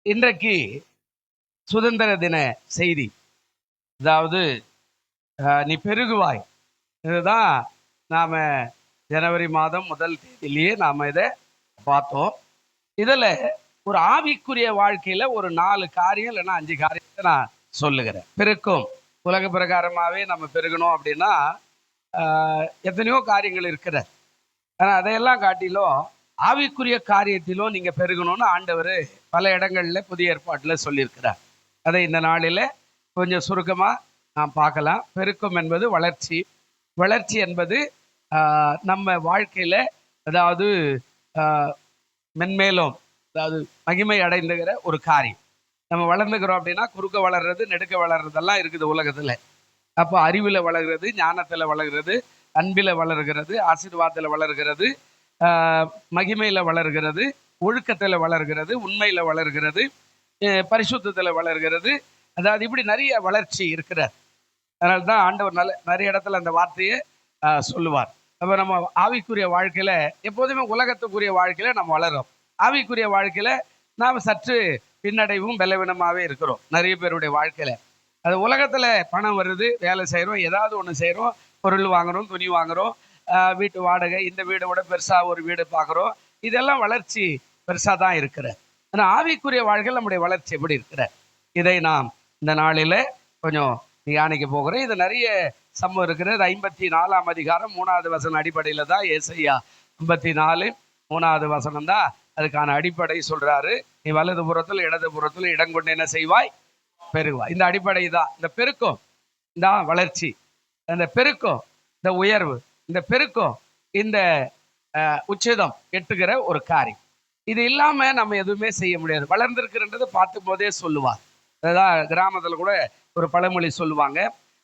இன்றைக்கு சுதந்திர தின செய்தி. அதாவது நீ பெருகுவாய். இதுதான் நாம ஜனவரி மாதம் முதல் தேதியிலேயே நாம இதை பார்த்தோம். இதுல ஒரு ஆவிக்குரிய வாழ்க்கையில ஒரு 4 காரியம் இல்லைன்னா 5 காரியத்தை நான் சொல்லுகிறேன். பெருக்கும் உலக பிரகாரமாவே நம்ம பெருகணும் அப்படின்னா எத்தனையோ காரியங்கள் இருக்கிறது. ஆனா அதையெல்லாம் காட்டிலும் ஆவிக்குரிய காரியத்திலும் நீங்க பெருகணும்னு ஆண்டவர் பல இடங்கள்ல புதிய ஏற்பாட்டுல சொல்லியிருக்கிறார். அதை இந்த நாளில் கொஞ்சம் சுருக்கமா நாம் பார்க்கலாம். பெருக்கம் என்பது வளர்ச்சி. வளர்ச்சி என்பது நம்ம வாழ்க்கையில அதாவது மென்மேலும் அதாவது மகிமை அடைந்துகிற ஒரு காரியம். நம்ம வளர்ந்துக்கிறோம் அப்படின்னா குறுக்க வளர்றது நெடுக்க வளர்றதெல்லாம் இருக்குது உலகத்துல. அப்போ அறிவுல வளர்கிறது, ஞானத்துல வளர்கிறது, அன்பில வளர்கிறது, ஆசீர்வாதத்துல வளர்கிறது, மகிமையில வளர்கிறது, ஒழுக்கத்துல வளர்கிறது, உண்மையில வளர்கிறது, பரிசுத்தத்துல வளர்கிறது. அதாவது இப்படி நிறைய வளர்ச்சி இருக்கிறார். அதனால தான் ஆண்டவர் நிறைய இடத்துல அந்த வார்த்தையை சொல்லுவார். அப்போ நம்ம ஆவிக்குரிய வாழ்க்கையில எப்போதுமே உலகத்துக்குரிய வாழ்க்கையில நம்ம வளரும். ஆவிக்குரிய வாழ்க்கையில நாம் சற்று பின்னடைவும் பலவீனமாகவே இருக்கிறோம் நிறைய பேருடைய வாழ்க்கையில. அது உலகத்துல பணம் வருது, வேலை செய்கிறோம், ஏதாவது ஒன்று செய்கிறோம், பொருள் வாங்குறோம், துணி வாங்குறோம், வீட்டு வாடகை, இந்த வீடை விட பெருசாக ஒரு வீடு பார்க்குறோம். இதெல்லாம் வளர்ச்சி பெருசாக தான் இருக்கிற. ஆனால் ஆவிக்குரிய வாழ்க்கையில் நம்முடைய வளர்ச்சி எப்படி இருக்கிற, இதை நாம் இந்த நாளில் கொஞ்சம் தியானிக்க போகிறேன். இது நிறைய சம்பவம் இருக்கிறது. 54ஆம் அதிகாரம் 3வது வசனம் அடிப்படையில் தான் ஏசாயா 54:3 வசனம் தான் அதுக்கான அடிப்படை சொல்றாரு. நீ வலது புறத்தில் இடது புறத்தில் இடங்கொண்டு என்ன செய்வாய், பெருகுவாய். இந்த அடிப்படை தான். இந்த பெருக்கம் இந்த வளர்ச்சி, இந்த பெருக்கம் இந்த உயர்வு, இந்த பெருக்கம் இந்த உச்சிதம் எட்டுகிற ஒரு காரியம். இது இல்லாம நம்ம எதுவுமே செய்ய முடியாது. வளர்ந்திருக்கிறன்றது பார்த்தும் போதே சொல்லுவார். அதான் கிராமத்துல கூட ஒரு பழமொழி சொல்லுவாங்க,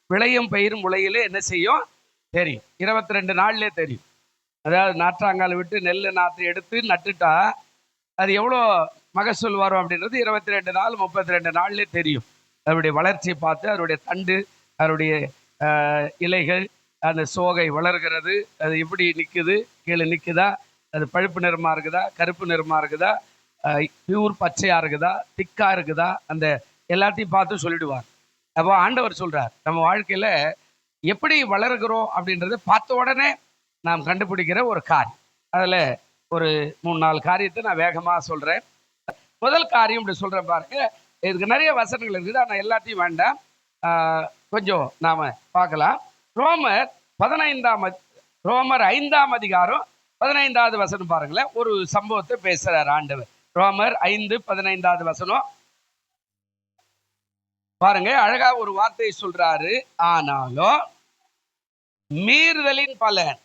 விளையும் பயிரும் உலையிலே என்ன செய்யும் தெரியும், 22 நாள்லயே தெரியும். அதாவது நாற்றாங்கால் விட்டு நெல் நாற்று எடுத்து நட்டுட்டா அது எவ்வளோ மகசூல் வரும் அப்படின்றது 22 நாள் 32 நாள்லேயே தெரியும். அதனுடைய வளர்ச்சியை பார்த்து அதனுடைய தண்டு, அதனுடைய இலைகள், அந்த சோகை வளர்கிறது, அது எப்படி நிற்குது, கீழே நிற்குதா, அது பழுப்பு நிறமாக இருக்குதா, கருப்பு நிறமாக இருக்குதா, பியூர் பச்சையாக இருக்குதா, திக்காக இருக்குதா, அந்த எல்லாத்தையும் பார்த்து சொல்லிடுவார். அப்போ ஆண்டவர் சொல்கிறார், நம்ம வாழ்க்கையில் எப்படி வளர்கிறோம் அப்படின்றத பார்த்த உடனே நாம் கண்டுபிடிக்கிற ஒரு காரியம். அதில் ஒரு 3-4 காரியத்தை நான் வேகமாக சொல்கிறேன். முதல் காரியம் இப்படி சொல்கிறேன் பாருங்க. இதுக்கு நிறைய வசனங்கள் இருக்குது, ஆனால் எல்லாத்தையும் வேண்டாம், கொஞ்சம் நாம் பார்க்கலாம். ரோமர் 5ஆம் அதிகாரம் 15வது வசனம் பாருங்களேன். ஒரு சம்பவத்தை பேசுகிறார் ஆண்டவர். ரோமர் 5:15 வசனம் பாருங்க. அழகா ஒரு வார்த்தையை சொல்றாரு. ஆனாலும் மீறுதலின் பலன்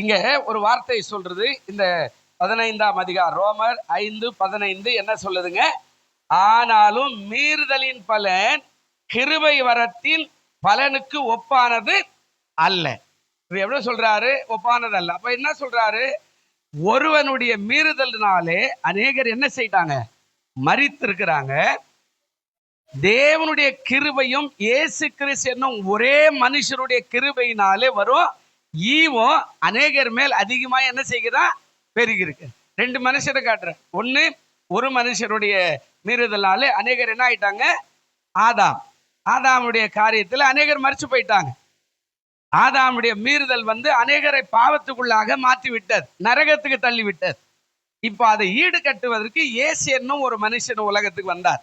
இங்க ஒரு வார்த்தை சொல்றது. இந்த 15ஆம் அதிகாரம் ரோமர் 5:15 என்ன சொல்லுதுங்க? ஆனாலும் மீறுதலின் பலன் கிருபை வரத்தின் பலனுக்கு ஒப்பானது அல்ல. எவ்வளவு சொல்றாரு? ஒப்பானது அல்ல. அப்ப என்ன சொல்றாரு? ஒருவனுடைய மீறுதல்னாலே அநேகர் என்ன செய்தாங்க? மரித்திருக்கிறாங்க. தேவனுடைய கிருபையும் இயேசு கிறிஸ்து என்னும் ஒரே மனுஷருடைய கிருபையினாலே வரும் ஈவும் அநேகர் மேல் அதிகமா என்ன செய்கிறான்? பெருகி இருக்கு. 2 மனுஷரை காட்டுறேன். ஒண்ணு, ஒரு மனுஷருடைய மீறுதலாலே அநேகர் என்ன ஆயிட்டாங்க? ஆதாமுடைய காரியத்துல அநேகர் மரிச்சு போயிட்டாங்க. ஆதாமுடைய மீறுதல் அநேகரை பாவத்துக்குள்ளாக மாற்றி விட்டது, நரகத்துக்கு தள்ளி விட்டது. இப்ப அதை ஈடு கட்டுவதற்கு இயேசு என்னும் ஒரு மனுஷன் உலகத்துக்கு வந்தார்,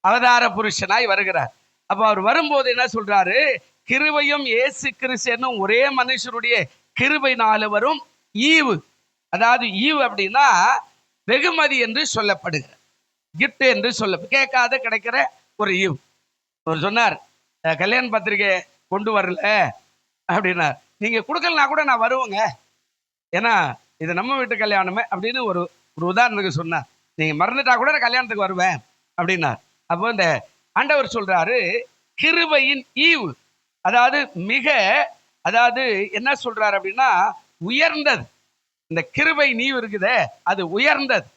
அவதார புருஷனாய் வருகிறார். அப்ப அவர் வரும்போது என்ன சொல்றாரு? கிருபையும் இயேசு கிறிஸ்து என்னும் ஒரே மனுஷருடைய கிருபையினால வரும் ஈவு. அதாவது ஈவு அப்படின்னா வெகுமதி என்று சொல்லப்படுகிற, கிஃப்ட் என்று சொல்ல, கேட்காத கிடைக்கிற ஒரு ஈவு. அவர் சொன்னார், கல்யாண பத்திரிகை கொண்டு வரல அப்படின்னா, நீங்க கொடுக்கலனா கூட நான் வருவேங்க, ஏன்னா இது நம்ம வீட்டு கல்யாணமே அப்படின்னு ஒரு உதாரணத்துக்கு சொன்னார். நீங்க மறந்துட்டா கூட நான் கல்யாணத்துக்கு வருவேன் அப்படின்னார். அப்போ இந்த ஆண்டவர் சொல்றாரு கிருபையின் ஈவு, அதாவது மிக, அதாவது என்ன சொல்றாரு அப்படின்னா உயர்ந்தது. இந்த கிருபை ஈவு இருக்குதே அது உயர்ந்தது.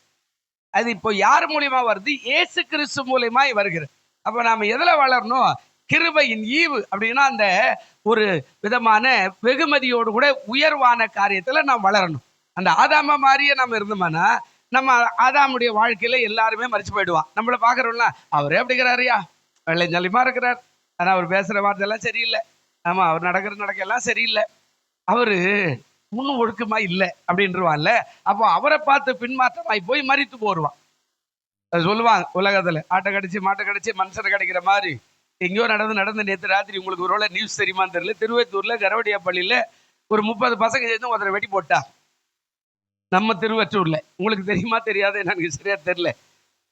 அது இப்போ யார் மூலியமா வருது? இயேசு கிறிஸ்து மூலியமா வருகிறது. அப்ப நாம எதுல வளரணும்? கிருபையின் ஈவு அப்படின்னா அந்த ஒரு விதமான வெகுமதியோடு கூட உயர்வான காரியத்துல நாம் வளரணும். அந்த ஆதாம மாதிரியே நம்ம இருந்தோம்னா நம்ம ஆதாமுடைய வாழ்க்கையில எல்லாருமே மறிச்சு போயிடுவான். நம்மள பாக்குறோம்ல, அவரே அப்படிங்கிறாருயா, வெள்ளைஞ்சலிமா இருக்கிறார், ஆனா அவர் பேசுற வார்த்தை எல்லாம் சரியில்லை, ஆமா அவர் நடக்க எல்லாம் சரியில்லை, அவரு இன்னும் ஒழுக்கமா இல்லை அப்படின்றவான்ல. அப்போ அவரை பார்த்து பின்மாற்றமாய் போய் மறித்து போடுவான். சொல்லுவாங்க உலகத்துல ஆட்டை கடிச்சு மாட்டை கடிச்சு மனுஷனை கிடைக்கிற மாதிரி எங்கேயோ நடந்து நேற்று ராத்திரி உங்களுக்கு ஒரு வேளை நியூஸ் தெரியுமான்னு தெரியல, திருவத்தூர்ல கரவடியா பள்ளியில ஒரு 30 பசங்க சேர்ந்து ஒருத்தரை வெட்டி போட்டா. நம்ம திருவற்றூர்ல. உங்களுக்கு தெரியுமா தெரியாது எனக்கு சரியா தெரியல.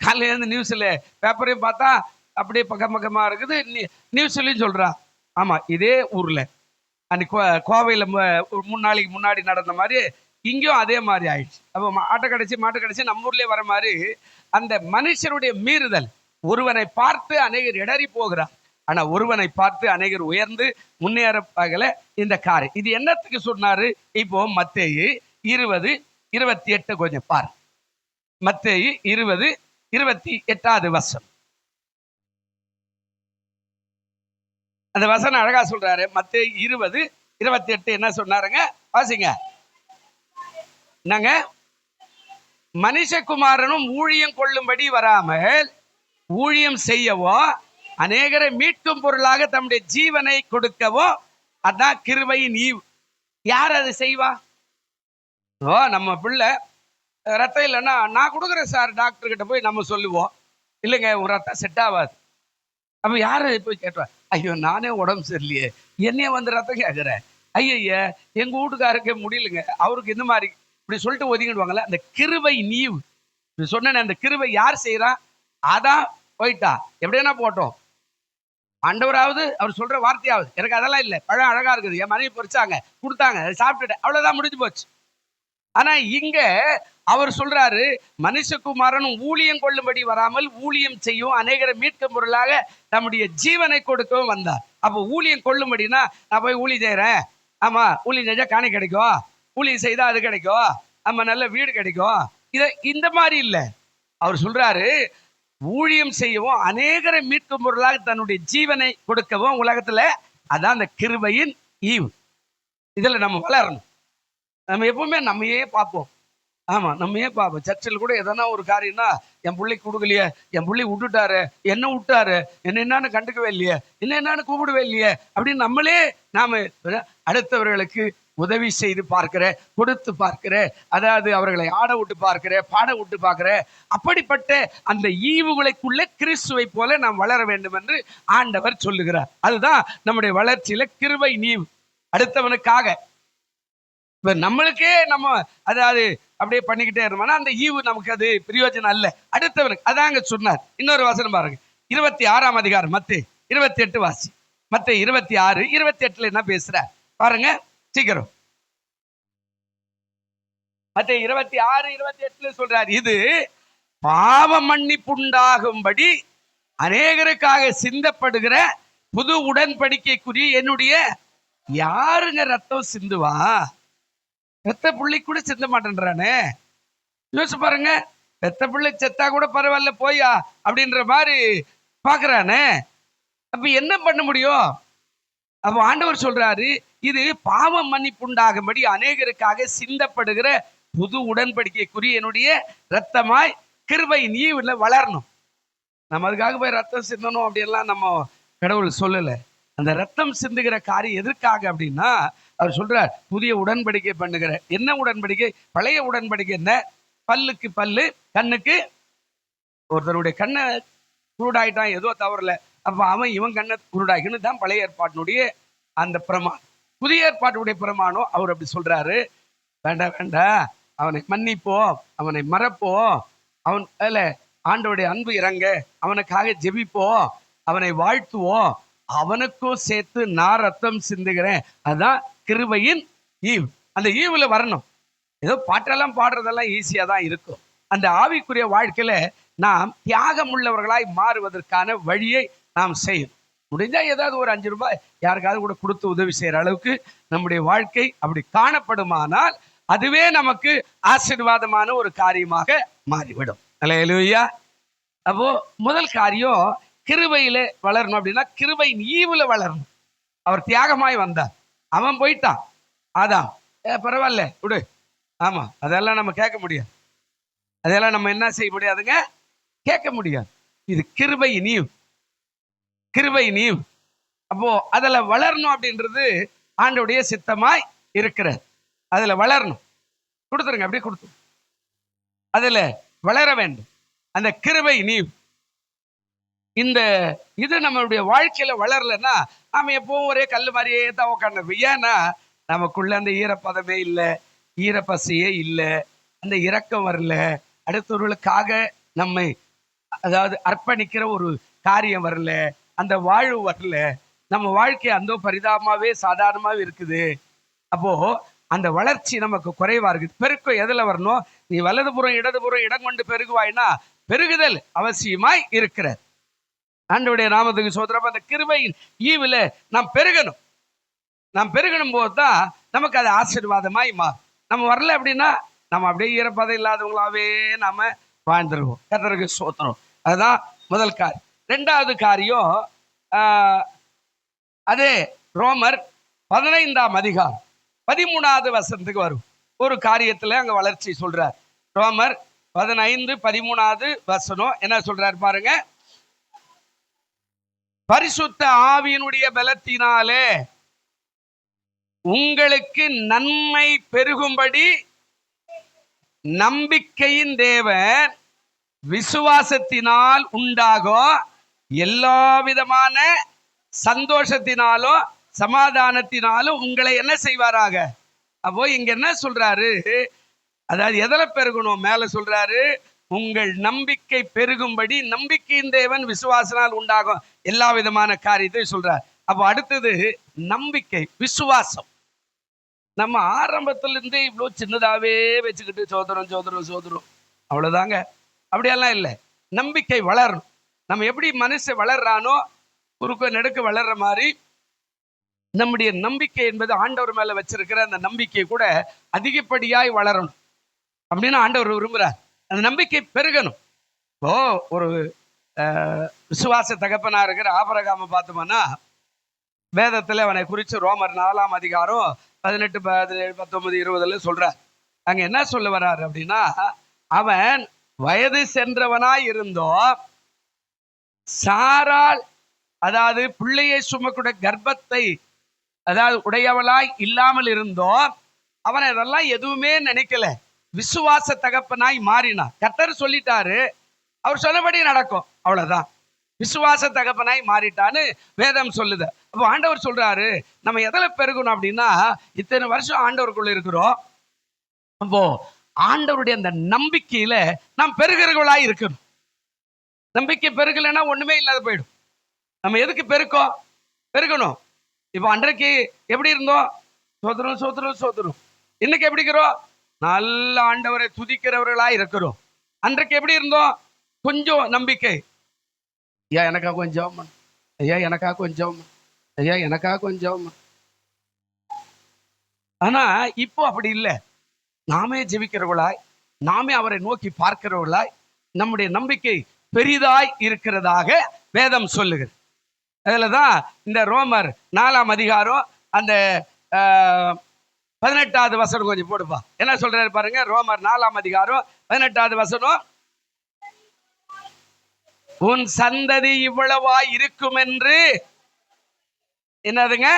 காலையில இருந்து நியூஸ்ல பேப்பரையும் பார்த்தா அப்படியே பக்கமா இருக்குது, நியூஸ்லயும் சொல்றா. ஆமா இதே ஊர்ல அன்னைக்கு கோவையில 3 நாளைக்கு முன்னாடி நடந்த மாதிரி இங்கேயும் அதே மாதிரி ஆயிடுச்சு. அப்போ ஆட்டை கடிச்சு மாட்டு கடிச்சு நம்ம ஊர்லயே வர மாதிரி அந்த மனுஷனுடைய மீறுதல். ஒருவனை பார்த்து அநேகர் இடறி போகிறார், ஆனா ஒருவனை பார்த்து அநேகர் உயர்ந்து முன்னேறப்பாகல இந்த காரை. இது என்னத்துக்கு சொன்னாரு? இப்போ மத்தேயு 20:28 கொஞ்சம் பாரு. மத்தேயு 20:28 வசனம். அந்த வசனம் அழகா சொல்றாரு. மத்தேயு 20:28 என்ன சொன்னாருங்க? வாசிங்க. என்னங்க? மனுஷகுமாரனும் ஊழியம் கொள்ளும்படி வராமல் ஊழியம் செய்யவோ அநேகரை மீட்கும் பொருளாக தம்முடைய ஜீவனை கொடுக்கவோ, அதான் கிருபையின் ஈவு. யார் அதை செய்வா? நம்ம பிள்ளை ரத்தம் இல்லைன்னா நான் கொடுக்குறேன் சார் டாக்டர் கிட்ட போய் நம்ம சொல்லுவோம், இல்லைங்க உங்க ரத்தம் செட் ஆகாது. அப்ப யாரு போய் கேட்டுவா? ஐயோ நானே உடம்பு சரியில்லையே, என்னைய வந்து ரத்தம் கேட்குறேன், ஐய எங்க வீட்டுக்காருக்கே முடியலைங்க, அவருக்கு இந்த மாதிரி இப்படி சொல்லிட்டு ஒதுங்கிடுவாங்கல்ல. அந்த கிருபை நீவு சொன்ன அந்த கிருபை யார் செய்யறா? அதான் போயிட்டா எப்படின்னா போட்டோம், ஆண்டவராவது அவர் சொல்ற வார்த்தையாவது. எனக்கு அதெல்லாம் இல்லை, பழம் அழகா இருக்குது, என் மனைவி பொறிச்சாங்க கொடுத்தாங்க, சாப்பிட்டுட்டேன், அவ்வளவுதான், முடிஞ்சு போச்சு. ஆனா இங்க அவர் சொல்றாரு, மனுஷகுமாரனும் ஊழியம் கொள்ளும்படி வராமல் ஊழியம் செய்யும் அநேகரை மீட்கும் பொருளாக நம்முடைய ஜீவனை கொடுக்கவும் வந்தார். அப்போ ஊழியம் கொள்ளும்படினா நான் போய் ஊழியம் செய்யறேன், ஆமா ஊழியம் செஞ்சா காணி கிடைக்கும், ஊழியம் செய்தா அது கிடைக்கும், ஆமா நல்ல வீடு கிடைக்கும், இந்த மாதிரி இல்லை. அவர் சொல்றாரு ஊழியம் செய்யவும் அநேகரை மீட்கும் பொருளாக தன்னுடைய ஜீவனை கொடுக்கவும் உலகத்துல, அதான் அந்த கிருபையின் ஈவு. இதுல நம்ம வளரணும். நம்ம எப்பவுமே நம்மையே பார்ப்போம், ஆமா நம்மையே பார்ப்போம். சர்ச்சில் கூட எதனா ஒரு காரியம்னா என் பிள்ளைக்கு கொடுக்கலையே, என் பிள்ளை விட்டுட்டாரு, என்ன விட்டாரு, என்னன்னு கண்டுக்கவே இல்லையே, என்னன்னு கூப்பிடவே இல்லையே அப்படின்னு நம்மளே நாம அடுத்தவர்களுக்கு உதவி செய்து பார்க்கிற, கொடுத்து பார்க்கிற, அதாவது அவர்களை ஆட விட்டு பார்க்கிற, பாட விட்டு பார்க்கிற, அப்படிப்பட்ட அந்த ஈவுகளுக்குள்ள கிறிஸ்துவை போல நாம் வளர வேண்டும் என்று ஆண்டவர் சொல்லுகிறார். அதுதான் நம்முடைய வளர்ச்சியில கிருபை நீவு. அடுத்தவனுக்காக இப்ப நம்மளுக்கே நம்ம அதாவது அப்படியே பண்ணிக்கிட்டே இருந்தோம்னா அந்த ஈவு நமக்கு அது பிரயோஜனம் அல்ல. அடுத்தவனுக்கு அதாங்க சொன்னார். இன்னொரு வசனம் பாருங்க, 26ஆம் அதிகாரம் மத்தேயு 28 வாசி. மத்தேயு 26:28 என்ன பேசுற பாருங்க சீக்கிரம். மத்தேயு 26:28 சொல்றார், இது பாவ மன்னிப்புண்டாகும்படி அநேகருக்காக சிந்தப்படுகிற புது உடன்படிக்கைக்குரிய என்னுடைய. யாருங்க ரத்தம் சிந்துவா? பெத்த பிள்ளை கூட சிந்த மாட்டேன்றானே. யோசிச்சு பாருங்க, பெத்த பிள்ளை செத்தா கூட பரவாயில்ல போயா அப்படின்ற மாதிரி பாக்குறானே. அப்ப என்ன பண்ண முடியும்? அப்ப ஆண்டவர் சொல்றாரு, இது பாவம் மன்னிப்புண்டாகும்படி அநேகருக்காக சிந்தப்படுகிற புது உடன்படிக்கைக்குரிய என்னுடைய ரத்தமாய் கிருபை நீவுல வளரணும். நம்ம அதுக்காக போய் ரத்தம் சிந்தணும் அப்படின்லாம் நம்ம கடவுள் சொல்லல. அந்த ரத்தம் சிந்துகிற காரியம் எதற்காக அப்படின்னா, அவர் சொல்றார் புதிய உடன்படிக்கை பண்ணுகிற. என்ன உடன்படிக்கை? பழைய உடன்படிக்கை என்ன? பல்லுக்கு பல்லு, கண்ணுக்கு. ஒருத்தருடைய கண்ணை குருடாயிட்டான், ஏதோ தவறல, அப்ப அவன் இவன் கண்ணை குருடாய்க்குன்னு தான் பழைய ஏற்பாட்டினுடைய அந்த பிரமாணம். புதிய ஏற்பாட்டுடைய பிரமாணம் அவர் அப்படி சொல்றாரு, வேண்டாம் அவனை மன்னிப்போம், அவனை மறப்போம், அவன் ஆண்டவருடைய அன்பு இறங்க, அவனுக்காக ஜெபிப்போம், அவனை வாழ்த்துவோம், அவனுக்கும் சேர்த்து நான் ரத்தம் சிந்துகிறேன். அதுதான் கிருபையின் ஈவு. அந்த ஈவுல வரணும். ஏதோ பாட்டெல்லாம் பாடுறதெல்லாம் ஈஸியா தான் இருக்கும். அந்த ஆவிக்குரிய வாழ்க்கையில நாம் தியாகம் உள்ளவர்களாய் மாறுவதற்கான வழியை நாம் செய்யணும். முடிஞ்சா ஏதாவது ஒரு 5 ரூபாய் யாருக்காவது கூட கொடுத்து உதவி செய்யற அளவுக்கு நம்முடைய வாழ்க்கை அப்படி காணப்படுமானால் அதுவே நமக்கு ஆசீர்வாதமான ஒரு காரியமாக மாறிவிடும். அல்லேலூயா. அப்போ முதல் காரியம் கிருபையிலே வளரணும் அப்படின்னா கிருபையின் ஈவுல வளரணும். அவர் தியாகமாய் வந்தார், அவன் போயிட்டான் அதான் பரவாயில்ல விடு. ஆமா, அதெல்லாம் நம்ம கேட்க முடியாது, அதெல்லாம் நம்ம என்ன செய்ய முடியாதுங்க, கேட்க முடியாது. இது கிருபை நீவ், கிருபை நீவ். அப்போ அதுல வளரணும் அப்படின்றது ஆண்டவருடைய சித்தமாய் இருக்கிற, அதுல வளரணும். கொடுத்துருங்க, அப்படியே கொடுத்து அதுல வளர வேண்டும். அந்த கிருபை நீவ் இந்த இது நம்மளுடைய வாழ்க்கையில வளரலன்னா நாம எப்பவும் ஒரே கல் மாதிரியே தான் உட்காந்து. ஏன்னா நமக்குள்ள அந்த ஈரப்பதமே இல்லை, ஈரப்பசையே இல்லை, அந்த இரக்கம் வரல, அடுத்தவர்களுக்காக நம்மை அதாவது அர்ப்பணிக்கிற ஒரு காரியம் வரல, அந்த வாழ்வு வரல. நம்ம வாழ்க்கை அந்த பரிதாபமாவே சாதாரணமாவே இருக்குது. அப்போ அந்த வளர்ச்சி நமக்கு குறைவா இருக்குது. பெருக்கம் எதுல வரணும்? நீ வலதுபுறம் இடதுபுறம் இடம் கொண்டு பெருகுவாய்னா பெருகுதல் அவசியமாய் இருக்கிற. ஆண்டவருடைய நாமத்துக்கு சோதரம். அந்த கிருபையின் ஈவுல நாம் பெருகணும். நாம் பெருகணும் போதுதான் நமக்கு அது ஆசீர்வாதமாய் மாறும். நம்ம வரல அப்படின்னா நம்ம அப்படியே ஈரப்பதம் இல்லாதவங்களாவே நாம வாழ்ந்துருவோம். கர்த்தருக்கு சோத்திரம். அதுதான் முதல் காரியம். ரெண்டாவது காரியம் அதே ரோமர் 15ஆம் அதிகாரம் 13வது வசனத்துக்கு வரும் ஒரு காரியத்துல அங்க வளர்ச்சி சொல்றார். ரோமர் 15:13வது வசனம் என்ன சொல்றாரு பாருங்க. பரிசுத்த ஆவியினுடைய பலத்தினாலே உங்களுக்கு நன்மை பெருகும்படி நம்பிக்கையின் தேவன் விசுவாசத்தினால் உண்டாகும் எல்லா விதமான சந்தோஷத்தினாலும் சமாதானத்தினாலும் உங்களை என்ன செய்வாராக. அப்போ இங்க என்ன சொல்றாரு, அதாவது எதில பெருகணும்? மேல சொல்றாரு உங்கள் நம்பிக்கை பெருகும்படி நம்பிக்கையின் தேவன் விசுவாசனால் உண்டாகும் எல்லா விதமான காரியத்தை சொல்றார். அப்போ அடுத்தது நம்பிக்கை, விசுவாசம். நம்ம ஆரம்பத்திலிருந்தே இவ்வளோ சின்னதாவே வச்சுக்கிட்டு சோதரம் சோதரம் சோதரம் அவ்வளவுதாங்க, அப்படியெல்லாம் இல்லை. நம்பிக்கை வளரணும். நம்ம எப்படி மனுஷன் வளர்றானோ குறுக்க நெடுக்க வளர்ற மாதிரி நம்முடைய நம்பிக்கை என்பது ஆண்டவர் மேல வச்சிருக்கிற அந்த நம்பிக்கை கூட அதிகப்படியாய் வளரணும் அப்படின்னு ஆண்டவர் விரும்புறார். அந்த நம்பிக்கை பெருகணும். இப்போ ஒரு விசுவாச தகப்பனா இருக்கிற ஆபிரகாமை பார்த்தோம்னா வேதத்துல அவனை குறித்து ரோமர் 4ஆம் அதிகாரம் 18, 17, 19, 20 சொல்றார். அங்க என்ன சொல்ல வர்றாரு அப்படின்னா, அவன் வயது சென்றவனாய் இருந்தோம், சாரால் அதாவது பிள்ளையை சுமக்கூட கர்ப்பத்தை அதாவது உடையவளாய் இல்லாமல் இருந்தோம், அவன் இதெல்லாம் எதுவுமே நினைக்கல, விசுவாச தகப்பனாய் மாறினான். கர்த்தர் சொல்லிட்டாரு, அவர் சொல்லபடி நடக்கும், அவ்வளவுதான். விசுவாச தகப்பனாய் மாறிட்டான்னு வேதம் சொல்லுது. அப்போ ஆண்டவர் சொல்றாரு நம்ம எதில் பெருகணும் அப்படின்னா, இத்தனை வருஷம் ஆண்டவருக்குள்ள இருக்கிறோம். அப்போ ஆண்டவருடைய அந்த நம்பிக்கையில நாம் பெருகிறவர்களாய் இருக்கணும். நம்பிக்கை பெருகலைன்னா ஒண்ணுமே இல்லாத போயிடும். நம்ம எதுக்கு பெருகணும்? இப்போ அன்றைக்கு எப்படி இருந்தோம்? சோதரம் சோதரம் சோதரம். இன்னைக்கு எப்படி இருக்கிறோம்? நல்ல ஆண்டவரை துதிக்கிறவர்களாய் இருக்கிறோம். அன்றைக்கு எப்படி இருந்தோம்? கொஞ்சம் நம்பிக்கை, ஐயா எனக்கா கொஞ்சம், ஐயா எனக்கா கொஞ்சம், ஐயா எனக்கா கொஞ்சம். ஆனா இப்போ அப்படி இல்லை. நாமே ஜெபிக்கிறவர்களாய், நாமே அவரை நோக்கி பார்க்கிறவர்களாய் நம்முடைய நம்பிக்கை பெரிதாய் இருக்கிறதாக வேதம் சொல்லுகிறது. அதுலதான் இந்த ரோமர் 4ஆம் அதிகாரம் அந்த 18வது வசனம் கொஞ்சம் போடுப்பா. என்ன சொல்றாரு பாருங்க. ரோமர் 4ஆம் அதிகாரம் 18வது வசனம், உன் சந்ததி இவ்வளவாய் இருக்கும் என்று என்னதுங்க?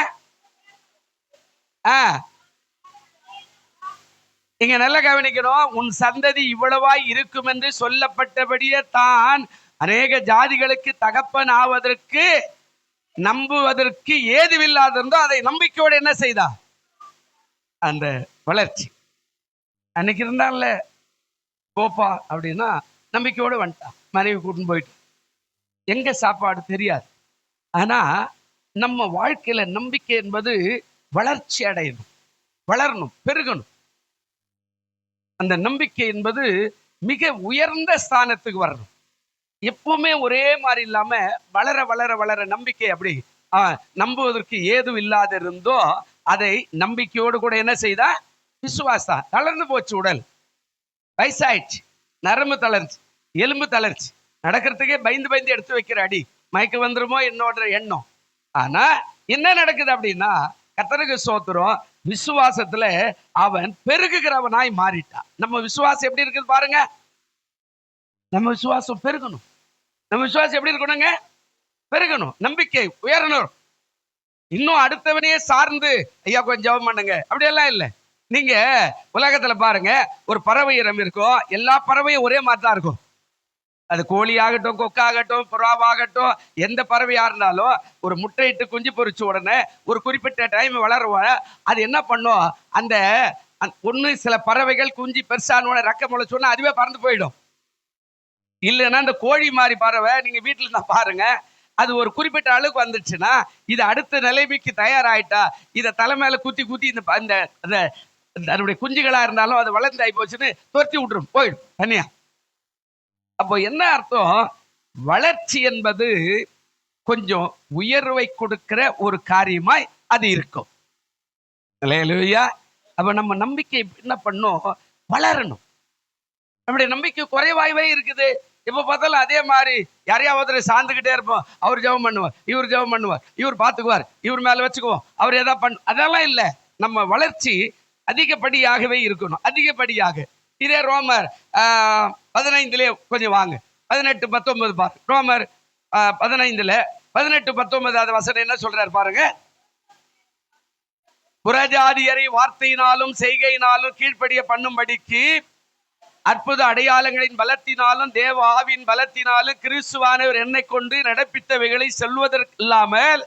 இங்க நல்லா கவனிக்கணும். உன் சந்ததி இவ்வளவாய் இருக்கும் என்று சொல்லப்பட்டபடியே தான் அநேக ஜாதிகளுக்கு தகப்பன் ஆவதற்கு நம்புவதற்கு ஏதுவில்லாதிருந்தோ அதை நம்பிக்கையோடு என்ன செய்தா? அந்த வளர்ச்சி அன்னைக்கு இருந்தான்ல போப்பா அப்படின்னா நம்பிக்கையோடு வந்துட்டான். மனைவி கூட்டின்னு போயிட்டு எங்க சாப்பாடு தெரியாது. ஆனா நம்ம வாழ்க்கையில நம்பிக்கை என்பது வளர்ச்சி அடையணும், வளரணும், பெருகணும். அந்த நம்பிக்கை என்பது மிக உயர்ந்த ஸ்தானத்துக்கு வரணும். எப்பவுமே ஒரே மாதிரி இல்லாம வளர வளர வளர நம்பிக்கை அப்படி நம்புவதற்கு ஏதும் இல்லாத இருந்தோ அதை நம்பிக்கையோடு கூட என்ன செய்தா? விசுவாசம். தளர்ந்து போச்சு, உடல் வயசாயிடுச்சு, நரம்பு தளர்ச்சி, எலும்பு தளர்ச்சி, நடக்கிறதுக்கே பயந்து பயந்து எடுத்து வைக்கிற அடி, மயக்க வந்துருமோ என்னோட எண்ணம். ஆனா என்ன நடக்குது அப்படின்னா, கர்த்தருக்கு ஸ்தோத்திரம், விசுவாசத்துல அவன் பெருகுகிறவனாய் மாறிட்டான். நம்ம விசுவாசம் எப்படி இருக்குது பாருங்க. நம்ம விசுவாசம் பெருகணும். நம்ம விசுவாசம் எப்படி இருக்கணுங்க? பெருகணும். நம்பிக்கை உயரணும். இன்னும் அடுத்தவனையே சார்ந்து ஐயா கொஞ்சம் ஜெபம் பண்ணுங்க அப்படியெல்லாம் இல்லை. நீங்க உலகத்துல பாருங்க, ஒரு பறவை இனம் இருக்கும், எல்லா பறவையும் ஒரே மாதிரி தான் இருக்கும். அது கோழி ஆகட்டும், கொக்காகட்டும், புறாவாகட்டும், எந்த பறவையா இருந்தாலும் ஒரு முட்டையிட்டு குஞ்சு பொறிச்ச உடனே ஒரு குறிப்பிட்ட டைம் வளருவ. அது என்ன பண்ணும், அந்த ஒண்ணு சில பறவைகள் குஞ்சு பெருசான ரெக்க முளைச்சோன்னா அதுவே பறந்து போயிடும். இல்லைன்னா இந்த கோழி மாதிரி பறவை நீங்க வீட்டுல தான் பாருங்க, அது ஒரு குறிப்பிட்ட அளவுக்கு வந்துச்சுன்னா இது அடுத்த நிலைமைக்கு தயாராயிட்டா இதை தலைமையில குத்தி குத்தி இந்த அதனுடைய குஞ்சுகளா இருந்தாலும் அது வளர்ந்து ஆகி போச்சுன்னு துரத்தி விட்டுரும், போயிடும் தனியா. அப்போ என்ன அர்த்தம், வளர்ச்சி என்பது கொஞ்சம் உயர்வை கொடுக்கிற ஒரு காரியமாய் அது இருக்கும். இல்லையா? அப்ப நம்ம நம்பிக்கை என்ன பண்ணும், வளரணும். நம்முடைய நம்பிக்கை குறைவாகவே இருக்குது. இப்ப பார்த்தாலும் அதே மாதிரி யாரையாவது சார்ந்துகிட்டே இருப்போம். அவர் ஜெபம் பண்ணுவார், இவர் ஜெபம் பண்ணுவார், இவர் பார்த்துக்குவார், இவர் மேல வச்சுக்குவோம், அவர் ஏதாவது பண்ணு, அதெல்லாம் இல்லை. நம்ம வளர்ச்சி அதிகப்படியாகவே இருக்கணும், அதிகப்படியாக. இதே ரோமர் 15 கொஞ்சம் வாங்க, 18-19 பாரு. ரோமர் 15 18-19 வசனம் என்ன சொல்றாரு பாருங்க. புறஜாதியரை வார்த்தையினாலும் செய்கையினாலும் கீழ்ப்படிய பண்ணும்படிக்கு அற்புத அடையாளங்களின் பலத்தினாலும் தேவ ஆவின் பலத்தினாலும் கிறிஸ்துவானவர் என்னை கொண்டு நடப்பித்தவைகளை சொல்வதற்கு இல்லாமல்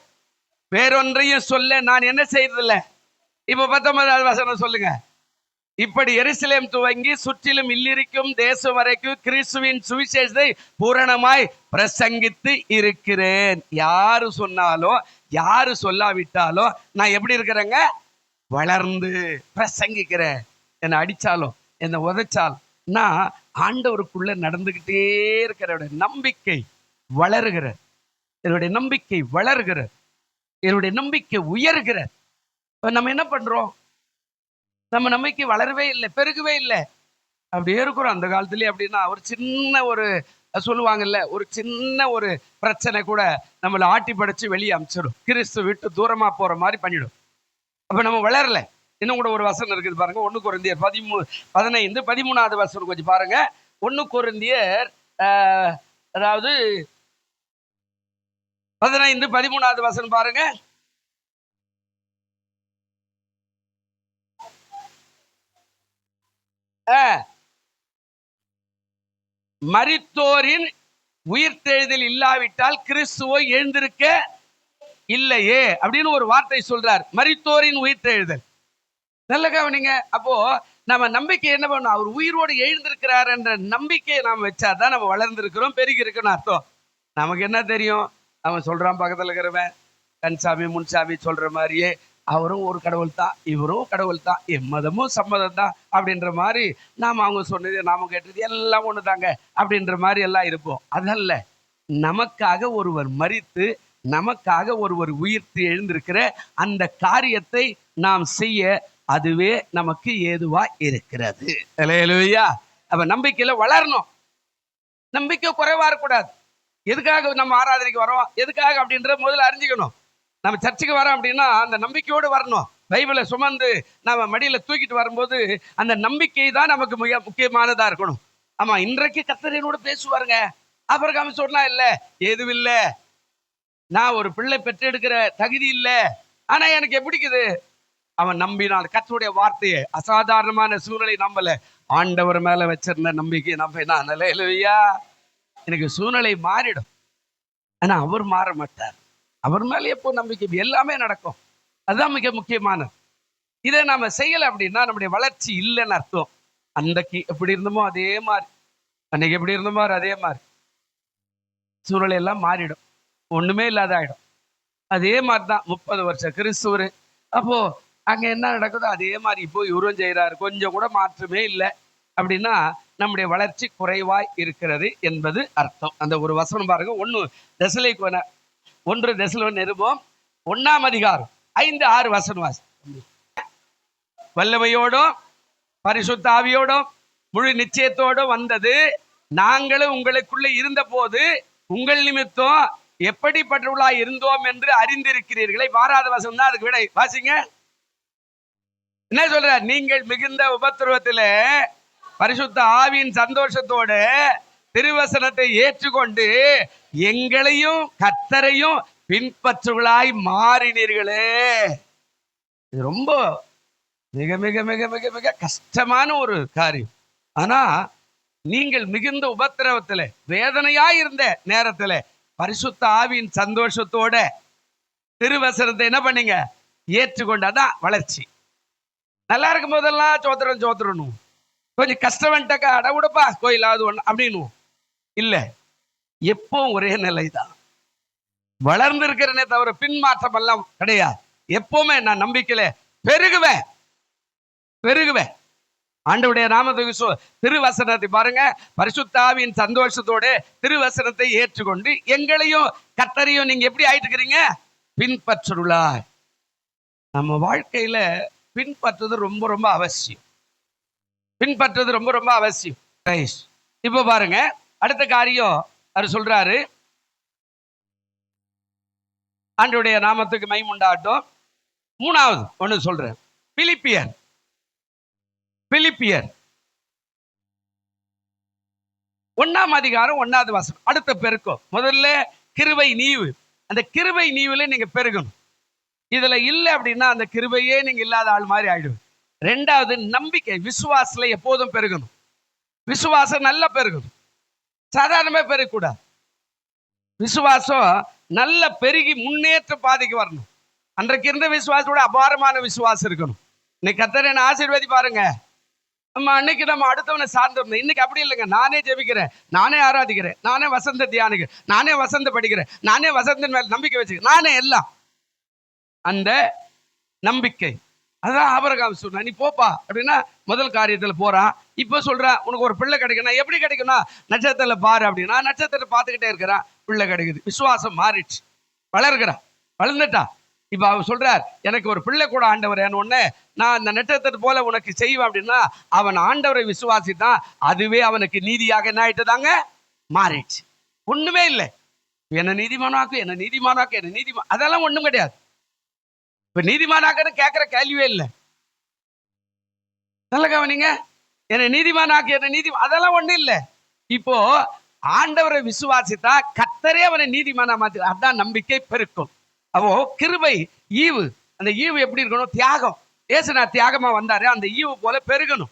வேறொன்றையும் சொல்ல நான் என்ன செய்யறதில்லை. இப்ப 19 வசனம் சொல்லுங்க. இப்படி எருசலேம் துவங்கி சுற்றிலும் இல்லிருக்கும் தேசம் வரைக்கும் கிறிஸ்துவின் சுவிசேஷத்தை பூரணமாய் பிரசங்கித்து இருக்கிறேன். யாரு சொன்னாலும் யாரு சொல்லாவிட்டாலும் நான் எப்படி இருக்கிறேங்க, வளர்ந்து பிரசங்கிக்கிறேன். என்னை அடிச்சாலும் என்னை உதைச்சாலும் நான் ஆண்டவருக்குள்ள நடந்துகிட்டே இருக்கிற நம்பிக்கை வளருகிற, என்னுடைய நம்பிக்கை வளர்கிற, என்னுடைய நம்பிக்கை உயர்கிற. நம்ம என்ன பண்றோம், நம்ம நம்பிக்கை வளரவே இல்லை, பெருகவே இல்லை, அப்படியே இருக்கிறோம். அந்த காலத்துலயே அப்படின்னா ஒரு சின்ன ஒரு சொல்லுவாங்கல்ல, ஒரு சின்ன ஒரு பிரச்சனை கூட நம்மளை ஆட்டி படைச்சு வெளியே அமிச்சிடும், கிறிஸ்து விட்டு தூரமா போற மாதிரி பண்ணிடும். அப்ப நம்ம வளரல. இன்னும் கூட ஒரு வசனம் இருக்குது பாருங்க, 1 கொரிந்தியர் 15-13 வசனம் கொஞ்சம் பாருங்க. 1 கொரிந்தியர் அதாவது 15-13 வசனம் பாருங்க. மரித்தோரின் உயிர்த்தெழுதல் இல்லாவிட்டால் கிறிஸ்துவோ எழுந்திருக்க இல்லையே அப்படின்னு ஒரு வார்த்தை சொல்றார். மரித்தோரின் உயிர்த்தெழுதல், நல்ல கவனிங்க. அப்போ நம்ம நம்பிக்கை என்ன பண்ணும், அவர் உயிரோடு எழுந்திருக்கிறார் என்ற நம்பிக்கையை நாம் வச்சாதான் நம்ம வளர்ந்திருக்கிறோம், பெருகி இருக்குன்னு அர்த்தம். நமக்கு என்ன தெரியும், அவன் சொல்றான் பக்கத்துல இருக்கிறவன் கன்சாமி முன்சாமி சொல்ற மாதிரியே அவரும் ஒரு கடவுள் தான், இவரும் கடவுள் தான், எம்மதமும் சம்மதம் தான் அப்படின்ற மாதிரி நாம் அவங்க சொன்னது நாம கேட்டது எல்லாம் ஒன்று தாங்க அப்படின்ற மாதிரி எல்லாம் இருப்போம். அதல்ல, நமக்காக ஒருவர் மரித்து நமக்காக ஒருவர் உயிர்த்து எழுந்திருக்கிற அந்த காரியத்தை நாம் செய்ய அதுவே நமக்கு ஏதுவா இருக்கிறது. அல்லேலூயா. அப்ப நம்பிக்கையில வளரணும், நம்பிக்கை குறைவா இருக்கக்கூடாது. எதுக்காக நம்ம ஆராதனைக்கு வரோம், எதுக்காக அப்படின்ற முதல்ல அறிஞ்சுக்கணும். நம்ம சர்ச்சுக்கு வரோம் அப்படின்னா அந்த நம்பிக்கையோடு வரணும். பைபிளை சுமந்து நம்ம மடியில தூக்கிட்டு வரும்போது அந்த நம்பிக்கை தான் நமக்கு மிக முக்கியமானதா இருக்கணும். ஆமா, இன்றைக்கு கர்த்தர் என்னோட பேசுவாருங்க, அப்புறம் சொன்னா இல்ல எதுவும் இல்லை, நான் ஒரு பிள்ளை பெற்றெடுக்கிற தகுதி இல்லை, ஆனா எனக்கு எப்படிக்குது, அவன் நம்பினான் கர்த்தருடைய வார்த்தையை. அசாதாரணமான சூழ்நிலை நம்பல, ஆண்டவர் மேல வச்சிருந்த நம்பிக்கை நம்பினான். அல்லேலூயா. எனக்கு சூழ்நிலை மாறிடும், ஆனா அவர் மாற மாட்டார். அவர் மேல எப்போ நம்பிக்கை, எல்லாமே நடக்கும். அதுதான் மிக முக்கியமானது. இதை நாம செய்யலை அப்படின்னா நம்முடைய வளர்ச்சி இல்லைன்னு அர்த்தம். அன்றைக்கு எப்படி இருந்தோமோ அதே மாதிரி, அன்னைக்கு எப்படி இருந்தோமோ அதே மாதிரி சூழ்நிலை எல்லாம் மாறிடும், ஒண்ணுமே இல்லாத ஆயிடும். அதே மாதிரிதான் 30 வருஷம் கிறிஸ்துவர். அப்போ அங்க என்ன நடக்குதோ அதே மாதிரி இப்போ இவரும் செய்யறாரு, கொஞ்சம் கூட மாற்றமே இல்லை அப்படின்னா நம்முடைய வளர்ச்சி குறைவாய் இருக்கிறது என்பது அர்த்தம். அந்த ஒரு வசனம் பாருங்க, 1 தெசலோனிக்கேயர் நிருபம் 1ஆம் அதிகாரம் 5-6 வசனம் வாசி. வல்லமையோடும் பரிசுத்த ஆவியோடும் முழு நிச்சயத்தோடும் வந்தது நாங்களும் உங்களுக்குள்ள இருந்த போது உங்கள் நிமித்தம் எப்படிப்பட்டவர்களா இருந்தோம் என்று அறிந்திருக்கிறீர்களை. வாராத வசனம் தான் அதுக்கு விடை. வாசிங்க. என்ன சொல்ற? நீங்கள் மிகுந்த உபத்திரவத்திலே பரிசுத்த ஆவியின் சந்தோஷத்தோட திருவசனத்தை ஏற்றுக்கொண்டு எங்களையும் கர்த்தரையும் பின்பற்றுகளாய் மாறினீர்களே. இது ரொம்ப மிக மிக மிக மிக மிக கஷ்டமான ஒரு காரியம். ஆனா நீங்கள் மிகுந்த உபத்திரவத்துல வேதனையாய் இருந்த நேரத்துல பரிசுத்த ஆவியின் சந்தோஷத்தோட திருவசனத்தை என்ன பண்ணீங்க? ஏற்றுக்கொண்டாதான் வளர்ச்சி. நல்லா இருக்கும் போதெல்லாம் சோத்திரணும், கொஞ்சம் கஷ்டம் வந்துட்டாக்கா அடவுடப்பா கோயிலாவது ஒண்ணு அப்படின்னு இல்ல. எப்போ ஒரே நிலைதான். வளர்ந்து இருக்கிறனே தவிர பின்மாற்றம் எல்லாம் கிடையாது. எப்பவுமே நான் நம்பிக்கையில பெருகுவேன். ஆண்டவருடைய நாமத்துக்கு திருவசனத்தை பாருங்க. பரிசுத்த ஆவியின் சந்தோஷத்தோட திருவசனத்தை ஏற்றுக்கொண்டு எங்களையும் கர்த்தரையும் நீங்க எப்படி ஆயிட்டு இருக்கிறீங்க? பின்பற்றுள்ளாய். நம்ம வாழ்க்கையில பின்பற்றுவது ரொம்ப ரொம்ப அவசியம். இப்ப பாருங்க, அடுத்த காரியம் அவர் சொல்றாரு. ஆண்டவருடைய நாமத்துக்கு மகிமை உண்டாகட்டும். மூணாவது ஒண்ணு சொல்றேன். பிலிப்பியர் 1ஆம் அதிகாரம் 1வது வசனம். அடுத்த பெருக்கம். முதல்ல கிருபை நீவு. அந்த கிருபை நீவுல நீங்க பெருகணும். இதுல இல்ல அப்படின்னா அந்த கிருபையே நீங்க இல்லாத ஆள் மாதிரி ஆயிடுது. 2வது நம்பிக்கை, விசுவாசத்துல எப்போதும் பெருகணும். விசுவாசம் நல்லா பெருகணும். சாதாரணமா பெருகக்கூடாது. விசுவாசம் நல்ல பெருகி முன்னேற்ற பாதைக்கு வரணும். அன்றைக்கு இருந்த விசுவாசத்தோட அபாரமான விசுவாசம் இருக்கணும். இன்னைக்கு கர்த்தர் என்ன ஆசீர்வதி பாருங்க. அன்னைக்கு நம்ம அடுத்தவனை சார்ந்திருந்தோம். இன்னைக்கு அப்படி இல்லைங்க. நானே ஜெபிக்கிறேன், நானே ஆராதிக்கிறேன், நானே வசந்த தியானிக்கிறேன், நானே வசந்த படிக்கிறேன், நானே வசந்தன் மேல நம்பிக்கை வச்சுக்கிறேன், நானே எல்லாம். அந்த நம்பிக்கை அதான் ஆபிரகாம் சொன்ன. நீ போப்பா அப்படின்னா முதல் காரியத்துல போறான். இப்போ சொல்றான் உனக்கு ஒரு பிள்ளை கிடைக்கணும். எப்படி கிடைக்கும்னா நட்சத்திரத்துல பாரு அப்படின்னா நட்சத்திரத்தை பார்த்துக்கிட்டே இருக்கிறான், பிள்ளை கிடைக்குது. விசுவாசம் மாறிடுச்சு, வளர்ந்துட்டான். இப்ப அவர் சொல்றார் எனக்கு ஒரு பிள்ளை கூட ஆண்டவர் உடனே நான் அந்த நட்சத்திரத்தை போல உனக்கு செய்வேன் அப்படின்னா அவன் ஆண்டவரை விசுவாசித்தான். அதுவே அவனுக்கு நீதியாக என்ன ஆயிட்டுதாங்க? மாறிடுச்சு. ஒண்ணுமே இல்லை. என்ன நீதிமானாக்கு அதெல்லாம் ஒண்ணும் கிடையாது. இப்ப நீதிமானாக்குன்னு கேட்கிற கேள்வியே இல்லை. நல்ல கவனிங்க. என்ன நீதிமானாக்கு அதெல்லாம் ஒண்ணும் இல்லை. இப்போ ஆண்டவரை விசுவாசித்தா கர்த்தரே அவனை நீதிமானா மாத்தி. அதான் நம்பிக்கை பெருக்கும். அப்போ கிருபை ஈவு. அந்த ஈவு எப்படி இருக்கணும்? தியாகம். ஏசுனா தியாகமா வந்தாரு. அந்த ஈவு போல பெருகணும்.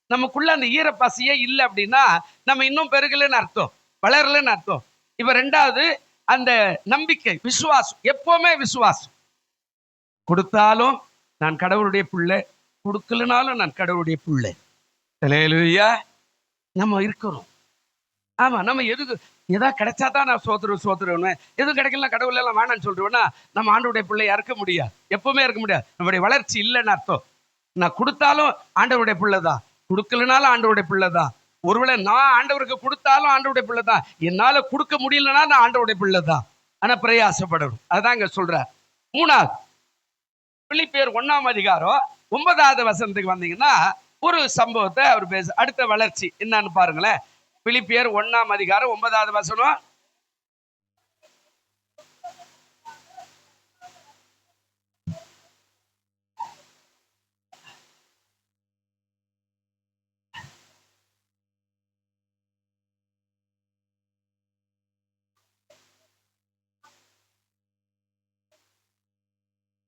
நமக்குள்ள அந்த ஈரப்பசியே இல்லை அப்படின்னா நம்ம இன்னும் பெருகலன்னு அர்த்தம், வளரலன்னு அர்த்தம். இப்ப 2வது அந்த நம்பிக்கை, விசுவாசம். எப்பவுமே விசுவாசம். கொடுத்தாலும் நான் கடவுளுடைய பிள்ளை, கொடுக்கலனாலும் நான் கடவுளுடைய பிள்ளை. அல்லேலூயா. நம்ம இருக்கிறோம். ஆமா, நம்ம எதாவது கிடைச்சாதான் நான் சோத்துருவேன், எதுவும் கிடைக்கல கடவுள் எல்லாம் வேணான்னு சொல்றேன்னா நம்ம ஆண்டவருடைய பிள்ளையா இருக்க முடியாது. எப்பவுமே இருக்க முடியாது. நம்மளுடைய வளர்ச்சி இல்லைன்னு அர்த்தம். நான் கொடுத்தாலும் ஆண்டவருடைய பிள்ளைதான், கொடுக்கலனாலும் ஆண்டவருடைய பிள்ளைதான். ஒருவேளை நான் ஆண்டவருக்கு கொடுத்தாலும் ஆண்டவருடைய பிள்ளைதான். என்னால கொடுக்க முடியலன்னா நான் ஆண்டவருடைய பிள்ளைதான். ஆனா பிரயாசப்படணும். அதுதான் இங்க சொல்றார். 3வது பிலிப்பியர் 1ஆம் அதிகாரம் 9வது வசனத்துக்கு வந்தீங்கன்னா ஒரு சம்பவத்தை அவர் பேச. அடுத்த வளர்ச்சி என்னன்னு பாருங்களேன். பிலிப்பியர் 1ஆம் அதிகாரம் 9வது வசனம்.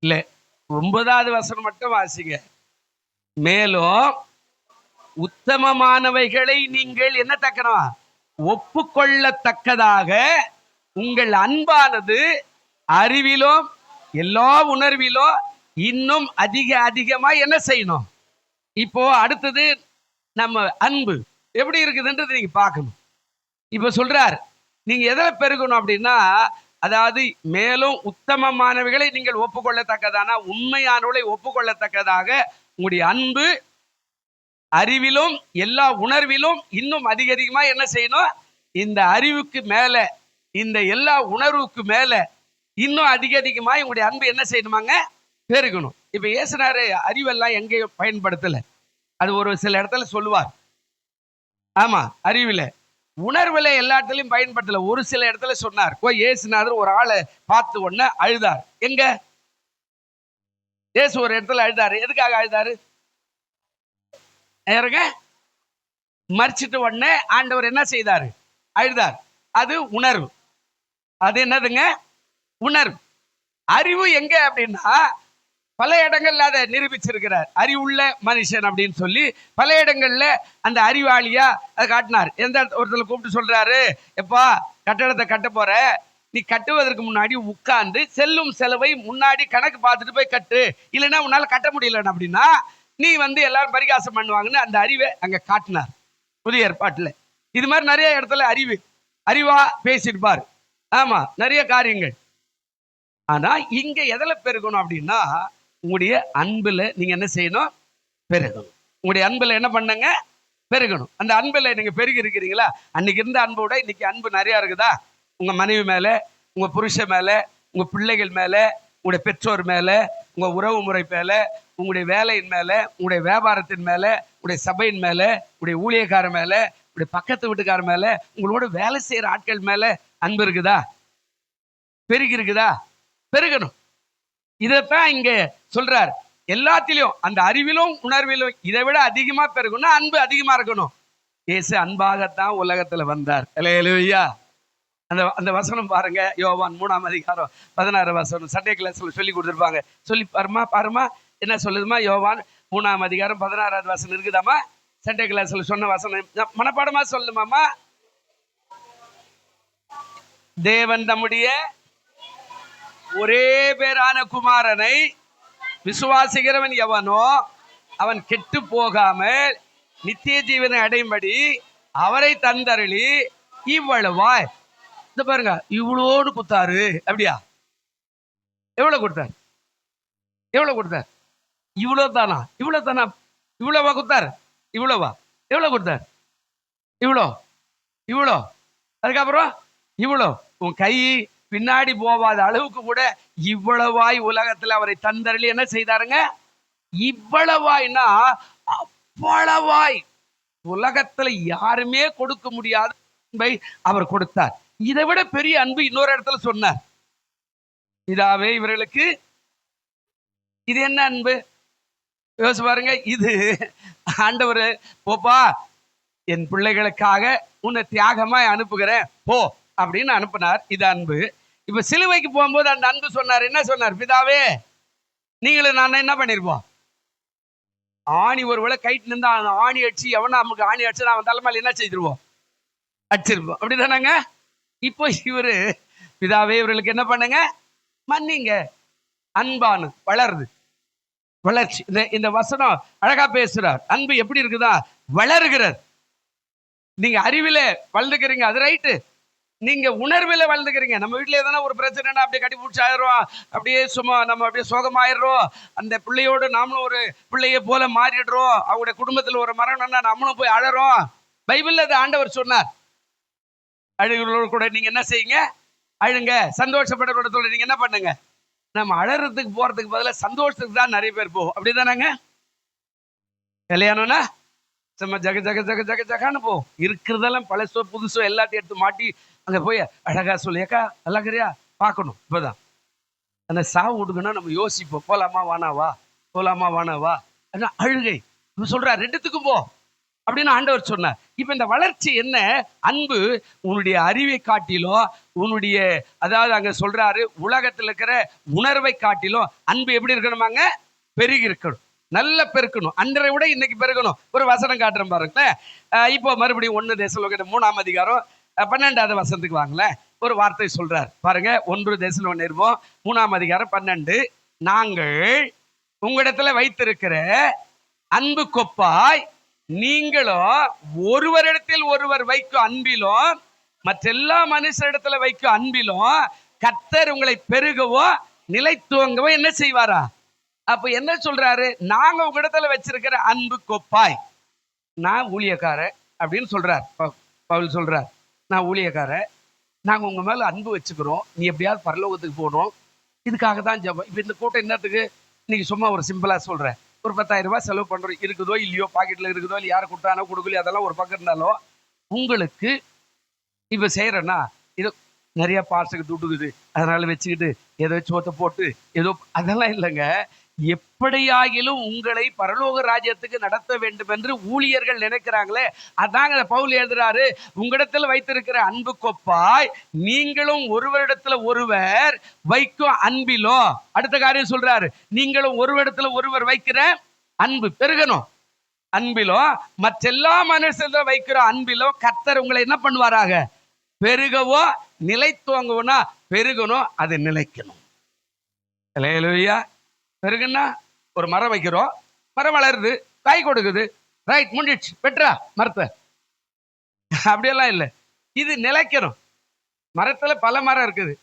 இல்ல, 9வது வசனம் மட்டும் வாசிங்க. மேலும் உத்தமமானவைகளை நீங்கள் என்ன தக்கணும்? ஒப்புக்கொள்ளத்தக்கதாக உங்கள் அன்பானது அறிவிலும் எல்லா உணர்விலும் இன்னும் அதிகமா என்ன செய்யணும்? இப்போ அடுத்தது நம்ம அன்பு எப்படி இருக்குதுன்றது நீங்க பார்க்கணும். இப்ப சொல்றார் நீங்க எதில் பெருகணும் அப்படின்னா, அதாவது மேலும் உத்தமமானவைகளை நீங்கள் ஒப்புக்கொள்ளத்தக்கதான உண்மையானவளை ஒப்புக்கொள்ளத்தக்கதாக உங்களுடைய அன்பு அறிவிலும் எல்லா உணர்விலும் இன்னும் அதிகமா என்ன செய்யணும்? இந்த அறிவுக்கு மேல, இந்த எல்லா உணர்வுக்கு மேல இன்னும் அதிகமா உங்களுடைய அன்பு என்ன செய்யணுமாங்க? பெருகணும். இப்ப ஏசுனாரு அறிவெல்லாம் எங்கேயும் பயன்படுத்தல. அது ஒரு சில இடத்துல சொல்லுவார். ஆமா, அறிவில உணர்வுல எல்லா இடத்துலயும் பயன்படுத்தல. ஒரு சில இடத்துல சொன்னார். இயேசுநாதர் ஒரு ஆளை பார்த்து உடனே அழுதார். எங்க இயேசு ஒரு இடத்துல அழுதாரு. எதுக்காக அழுதாரு? மறிச்சிட்டு உடனே ஆண்டவர் என்ன செய்தாரு? அழுதார். அது உணர்வு. அது என்னதுங்க? உணர்வு. அறிவு எங்க அப்படின்னா பல இடங்கள்ல அதை நிரூபிச்சிருக்கிறார். அறிவுள்ள மனுஷன் அப்படின்னு சொல்லி பல இடங்கள்ல அந்த அறிவாளியா அதை காட்டினார். எந்த ஒருத்தர் கூப்பிட்டு சொல்றாரு, எப்பா கட்டடத்தை கட்ட போற, நீ கட்டுவதற்கு முன்னாடி உட்கார்ந்து செல்லும் செலவை முன்னாடி கணக்கு பார்த்துட்டு போய் கட்டு, இல்லைன்னா உன்னால கட்ட முடியல அப்படின்னா நீ எல்லாரும் பரிகாசம் பண்ணுவாங்கன்னு அந்த அறிவை அங்க காட்டினார் புதிய ஏற்பாட்டுல. இது மாதிரி நிறைய இடத்துல அறிவா பேசியிருப்பார். ஆமா, நிறைய காரியங்கள். ஆனா இங்க எதில் பெருகணும் அப்படின்னா உங்களுடைய அன்புல நீங்க என்ன செய்யணும்? பெருகணும். உங்களுடைய அன்புல என்ன பண்ணுங்க? பெருகணும். அந்த அன்புல நீங்க பெருகி இருக்கிறீங்களா? அன்னைக்கு இருந்த அன்போட இன்னைக்கு அன்பு நிறைய இருக்குதா? உங்க மனைவி மேல, உங்க புருஷன் மேல, உங்க பிள்ளைகள் மேல, உங்களுடைய பெற்றோர் மேல, உங்க உறவு முறை மேல, உங்களுடைய வேலையின் மேல, உங்களுடைய வியாபாரத்தின் மேல, உங்களுடைய சபையின் மேல, உங்களுடைய ஊழியக்கார மேல, உங்களுடைய பக்கத்து வீட்டுக்கார மேல, உங்களோட வேலை செய்யற ஆட்கள் மேல அன்பு இருக்குதா? பெருகி இருக்குதா? பெருகணும். இதைத்தான் இங்க சொல்றார். எல்லாத்திலும் அந்த அறிவிலும் உணர்விலும் இதை விட அதிகமா பெருகணும்னா அன்பு அதிகமா இருக்கணும். இயேசு அன்பாகத்தான் உலகத்துல வந்தார். அல்லேலூயா. அந்த வசனம் பாருங்க, யோவான் 3ஆம் அதிகாரம் 16 வசனம். சண்டே கிளாஸ்ல சொல்லி கொடுத்துருப்பாங்க. சொல்லி பாருமா என்ன சொல்லுதுமா? யோவான் 3ஆம் அதிகாரம் 16வது வசனம் இருக்குதாமா? சண்டே கிளாஸ்ல சொன்ன வசனம் மனப்பாடமா சொல்லுமாமா? தேவன் தம்முடைய ஒரே பேரான குமாரனை விசுவாசிக்கிறவன் எவனோ அவன் கெட்டு போகாமல் நித்திய ஜீவனை அடையும்படி அவரை தந்தருளி இவ்வளவாய். இந்த பாருங்க, இவ்வளோடு கொடுத்தாரு. அப்படியா? எவ்வளவு கொடுத்தார்? எவ்வளவு கொடுத்தார்? இவ்வளவு தானா? இவ்வளவு தானா? இவ்வளவா கொடுத்தார்? இவ்வளவா? எவ்வளவு கொடுத்தார்? இவ்வளோ. அதுக்கப்புறம் இவ்வளோ. உன் கை பின்னாடி போவாத அளவுக்கு கூட இவ்வளவாய் உலகத்துல அவரை தந்தருளி என்ன செய்தாருங்க? இவ்வளவாய்னா அவ்வளவாய் உலகத்துல யாருமே கொடுக்க முடியாத அன்பை அவர் கொடுத்தார். இதை விட பெரிய அன்பு இன்னொரு இடத்துல சொன்னார். இதாவே இவர்களுக்கு இது என்ன அன்பு? யோசிச்சு பாருங்க. இது ஆண்டவர், போப்பா என் பிள்ளைகளுக்காக உன்னை தியாகமாய் அனுப்புகிறேன் போ அப்படின்னு அனுப்பினார். இது அன்பு. இப்ப சிலுவைக்கு போகும்போது அந்த அன்பு சொன்னார். என்ன சொன்னார்? பிதாவே நீங்களும் நான் என்ன பண்ணிருப்போம்? ஆணி ஒருவேளை கைட்டு நின்று ஆணி அடிச்சு எவனா நமக்கு ஆணி அடிச்சு அவன் தலைமையில என்ன செய்திருவோம்? அடிச்சிருப்போம். அப்படிதானாங்க? இப்போ இவரு பிதாவே இவர்களுக்கு என்ன பண்ணுங்க? மன்னிங்க. அன்பானு வளருது. வளர்ச்சி. இந்த வசனம் அழகா பேசுறார். அன்பு எப்படி இருக்குதா? வளருகிறது. நீங்க அறிவில வளர்ந்துக்கிறீங்க, அது ரைட்டு. நீங்க உணர்வில் வளர்ந்துக்கிறீங்க. நம்ம வீட்டுல எதனா ஒரு பிரச்சனைனா அப்படியே கட்டி பிடிச்சி ஆயிடுறோம், அப்படியே சும்மா நம்ம அப்படியே சோகமாயிடுறோம். அந்த பிள்ளையோடு நாமளும் ஒரு பிள்ளைய போல மாறிடுறோம். அவங்களுடைய குடும்பத்துல ஒரு மரணம்னா நம்மளும் போய் அழறோம். பைபிள்ல அது ஆண்டவர் சொன்னார். அழுகிறோடு கூட நீங்க என்ன செய்யுங்க? அழுங்க. சந்தோஷப்படுறதோட நீங்க என்ன பண்ணுங்க? நம்ம அழறதுக்கு போறதுக்கு பதிலாக சந்தோஷத்துக்கு தான் நிறைய பேர் போவோம். அப்படிதானாங்க? கல்யாணம்னா சும்மா ஜக ஜக ஜக ஜக ஜகான்னு போவோம். இருக்கிறதெல்லாம் பழசோ புதுசோ எல்லாத்தையும் எடுத்து மாட்டி அங்க போய் அழகா சொல்லியாக்கா அழகரியா பார்க்கணும். இப்பதான் அந்த சாவு விடுக்கணும். நம்ம யோசிப்போம், போலாமா வானாவா, போலாமா வானாவா. அழுகை சொல்றார், ரெண்டுத்துக்கும் போ அப்படின்னு ஆண்டவர் சொன்னார். இப்ப இந்த வளர்ச்சி என்ன? அன்பு உன்னுடைய அறிவை காட்டிலும் உன்னுடைய, அதாவது அங்க சொல்றாரு, உலகத்தில் இருக்கிற உணர்வை காட்டிலும் அன்பு எப்படி இருக்கணுமாங்க? பெருகி இருக்கணும், நல்ல பெருக்கணும். அன்றை விட இன்னைக்கு பெருகணும். ஒரு வசனம் காட்டுறேன் பாருங்களேன். இப்போ மறுபடியும் 1 தெசலோனிக்கர் 3ஆம் அதிகாரம் 12வது வசனத்துக்கு வாங்களேன். ஒரு வார்த்தை சொல்றார் பாருங்க. 1 தெசலோனிக்கர் 3ஆம் அதிகாரம் 12. நாங்கள் உங்களிடத்துல வைத்திருக்கிற அன்பு கொப்பாய் நீங்களும் ஒருவரிடத்தில் ஒருவர் வைக்கும் அன்பிலும் மற்றெல்லா மனுஷரிடத்துல வைக்கும் அன்பிலும் கர்த்தர் உங்களை பெருகவும் நிலைத்துவங்கவும் என்ன செய்வாரா? அப்ப என்ன சொல்றாரு? நாங்க உங்களிடத்துல வச்சிருக்கிற அன்பு கொப்பாய். நான் ஊழியக்கார அப்படின்னு சொல்றார் பவுல். சொல்றார், நான் ஊழியக்கார, நாங்க உங்க மேல அன்பு வச்சுக்கிறோம், நீ எப்படியாவது பரலோகத்துக்கு போகணும், இதுக்காக தான் ஜெபம். இப்ப இந்த கூட்டம் என்னத்துக்கு? இன்னைக்கு சும்மா ஒரு சிம்பிளா சொல்றேன், ஒரு 10,000 ரூபாய் செலவு பண்றோம். இருக்குதோ இல்லையோ, பாக்கெட்ல இருக்குதோ இல்லை யாரை கொடுத்தானோ கொடுக்கலையோ, அதெல்லாம் ஒரு பக்கம் இருந்தாலும் உங்களுக்கு இப்ப செய்யறேன்னா இது நிறைய பார்சலுக்கு துட்டுக்குது, அதனால வச்சுக்கிட்டு ஏதோ சோத்தை போட்டு ஏதோ, அதெல்லாம் இல்லைங்க. எப்படியாகிலும் உங்களை பரலோக ராஜ்யத்துக்கு நடத்த வேண்டும் என்று ஊழியர்கள் நினைக்கிறாங்களே, அதாங்க பவுல் எழுதுறாரு. உங்களிடத்துல வைத்திருக்கிற அன்பு கொப்பாய் நீங்களும் ஒருவரிடத்துல ஒருவர் வைக்கும் அன்பிலோ, அடுத்த காரியம் சொல்றாரு, நீங்களும் ஒருவரிடத்துல ஒருவர் வைக்கிற அன்பு பெருகணும். அன்பிலோ மற்றெல்லா மனுஷத்துல வைக்கிற அன்பிலோ கர்த்தர் உங்களை என்ன பண்ணுவாராக? பெருகவோ நிலைத்துவங்கன்னா பெருகணும், அது நிலைக்கணும். அல்லேலூயா. பெருகுன்னா ஒரு மரம் வைக்கிறோம், மரம் வளருது, காய் கொடுக்குது, ரைட், முடிச்சு வெட்டுறா மரத்தை, அப்படியெல்லாம் இல்லை. இது நிலைக்கணும். மரத்துல பல மரம் இருக்குது,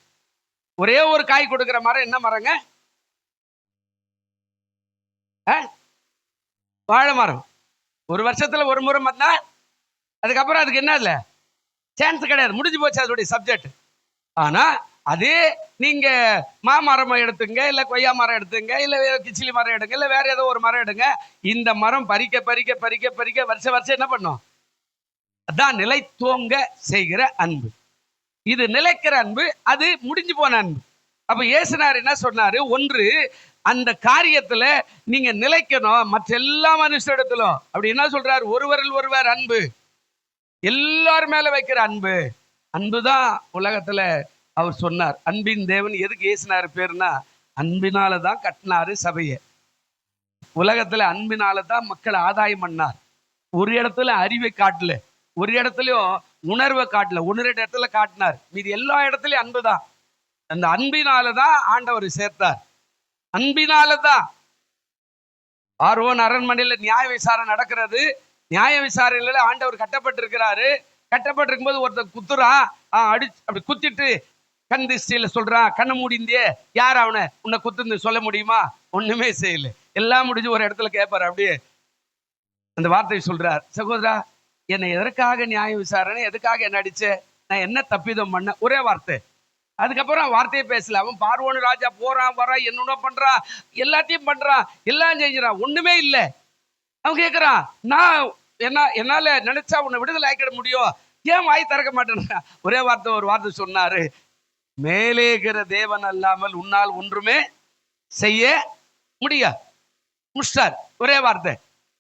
ஒரே ஒரு காய் கொடுக்கிற மரம் என்ன மரங்க? வாழை மரம். ஒரு வருஷத்துல ஒரு முறை வந்தா அதுக்கப்புறம் அதுக்கு என்ன இல்லை, சான்ஸ் கிடையாது, முடிஞ்சு போச்சு அதோடைய சப்ஜெக்ட். ஆனா அதே நீங்க மாமரம் எடுத்துங்க, இல்ல கொய்யா மரம் எடுத்துங்க, இல்ல கிச்சிலி மரம் எடுங்க, இல்ல வேற ஏதோ ஒரு மரம் எடுங்க, இந்த மரம் பறிக்க பறிக்க பறிக்க பறிக்க வருஷம் வருஷம் என்ன பண்ணும்? அதான் நிலைத்துவங்க செய்கிற அன்பு. இது நிலைக்கிற அன்பு, அது முடிஞ்சு போன அன்பு. அப்ப இயேசுனார் என்ன சொன்னாரு? ஒன்று, அந்த காரியத்துல நீங்க நிலைக்கணும், மற்ற எல்லா மனுஷரிடத்திலும். அப்படி என்ன சொல்றாரு? ஒருவரில் ஒருவர் அன்பு, எல்லார் மேல வைக்கிற அன்பு. அன்புதான் உலகத்துல அவர் சொன்னார். அன்பின் தேவன் எதுக்கு ஏசினாரு பேருனா, அன்பினாலதான் கட்டினாரு சபையை. உலகத்துல அன்பினாலதான் மக்களை ஆதாயம் பண்ணார். ஒரு இடத்துல அறிவை காட்டல, ஒரு இடத்துலயும் உணர்வை காட்டல, ஒன்று இடத்துல காட்டினார். மீது எல்லா இடத்துலயும் அன்புதான். அந்த அன்பினாலதான் ஆண்டவர் சேர்த்தார். அன்பினாலதான் ஆர்வோன் அரண்மனையில நியாய விசாரணை நடக்கிறது. நியாய விசாரணையில ஆண்டவர் கட்டப்பட்டிருக்கிறாரு. கட்டப்பட்டிருக்கும் போது ஒருத்தர் குத்துறான், அப்படி குத்திட்டு கண் திஷ்டியில சொல்றான், கண்ணு முடிந்தே, யார் அவனை உன்னை குத்துன்னு சொல்ல முடியுமா? ஒண்ணுமே செய்யல. எல்லாம் முடிஞ்சு ஒரு இடத்துல கேட்பாரு, அப்படியே அந்த வார்த்தையை சொல்றார், சகோதரா என்னை எதற்காக நியாய விசாரணை, எதுக்காக என்ன அடிச்ச, நான் என்ன தப்பிதம் பண்ண, ஒரே வார்த்தை. அதுக்கப்புறம் வார்த்தையே பேசல. அவன் பார்வோன் ராஜா போறான் வரான், என்னென்ன பண்றான், எல்லாத்தையும் பண்றான், எல்லாம் செஞ்சுறான், ஒண்ணுமே இல்லை. அவன் கேட்கிறான், நான் என்னால நினைச்சா உன்னை விடுதலை ஆக்கிட முடியும், ஏன் வாய் திறக்க மாட்டேன்? ஒரே வார்த்தை, ஒரு வார்த்தை சொன்னாரு, மேலேகிற தேவன் அல்லாமல் உன்னால் ஒன்றுமே செய்ய முடியாது. முஷ்டார், ஒரே வார்த்தை.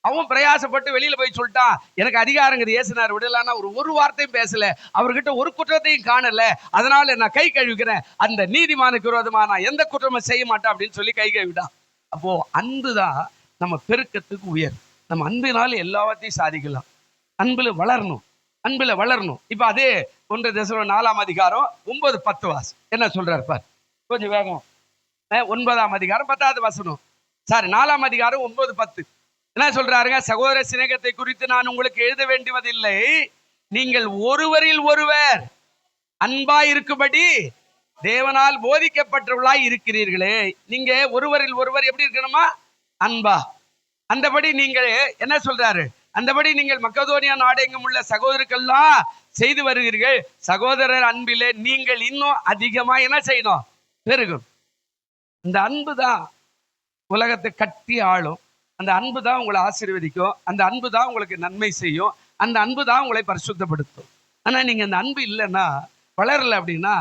அவன் பிரயாசப்பட்டு வெளியில போய் சொல்லிட்டான், எனக்கு அதிகாரங்கிறது ஏசுனார் விடலான்னா ஒரு வார்த்தையும் பேசல, அவர்கிட்ட ஒரு குற்றத்தையும் காணல, அதனால நான் கை கழுவிக்கிறேன், அந்த நீதிமானுக்கு விரோதமா நான் எந்த குற்றமும் செய்ய மாட்டேன் அப்படின்னு சொல்லி கை கழுவிட்டான். அப்போ அன்புதான் நம்ம பெருக்கத்துக்கு உயர். நம்ம அன்பினால எல்லாத்தையும் சாதிக்கலாம். அன்புல வளரணும், அன்புல வளரணும். இப்ப அதே 1 தெசலோனிக்கேயர் 4ஆம் அதிகாரம் 9-10 வாசம் என்ன சொல்றாரு பார், கொஞ்சம் வேகம். 9ஆம் அதிகாரம் 10வது வசனம், சாரி 4ஆம் அதிகாரம் 9-10 என்ன சொல்றாருங்க? சகோதர சிநேகத்தை குறித்து நான் உங்களுக்கு எழுத வேண்டுவதில்லை, நீங்கள் ஒருவரில் ஒருவர் அன்பாய் இருக்கும்படி தேவனால் போதிக்கப்பட்டவர்களாய் இருக்கிறீர்களே. நீங்க ஒருவரில் ஒருவர் எப்படி இருக்கணுமா? அன்பா. அந்தபடி நீங்கள் என்ன சொல்றாரு? அந்தபடி நீங்கள் மக்கதோனியா நாடு எங்கும் உள்ள சகோதரர்கள்லாம் செய்து வருகிறீர்கள். சகோதரர் அன்பிலே நீங்கள் இன்னும் அதிகமா என்ன செய்யணும்? பெருகும். இந்த அன்பு தான் உலகத்தை கட்டி ஆளும். அந்த அன்பு தான் உங்களை ஆசீர்வதிக்கும். அந்த அன்பு தான் உங்களுக்கு நன்மை செய்யும். அந்த அன்பு தான் உங்களை பரிசுத்தப்படுத்தும். ஆனா நீங்க அந்த அன்பு இல்லைன்னா, வளரல அப்படின்னா,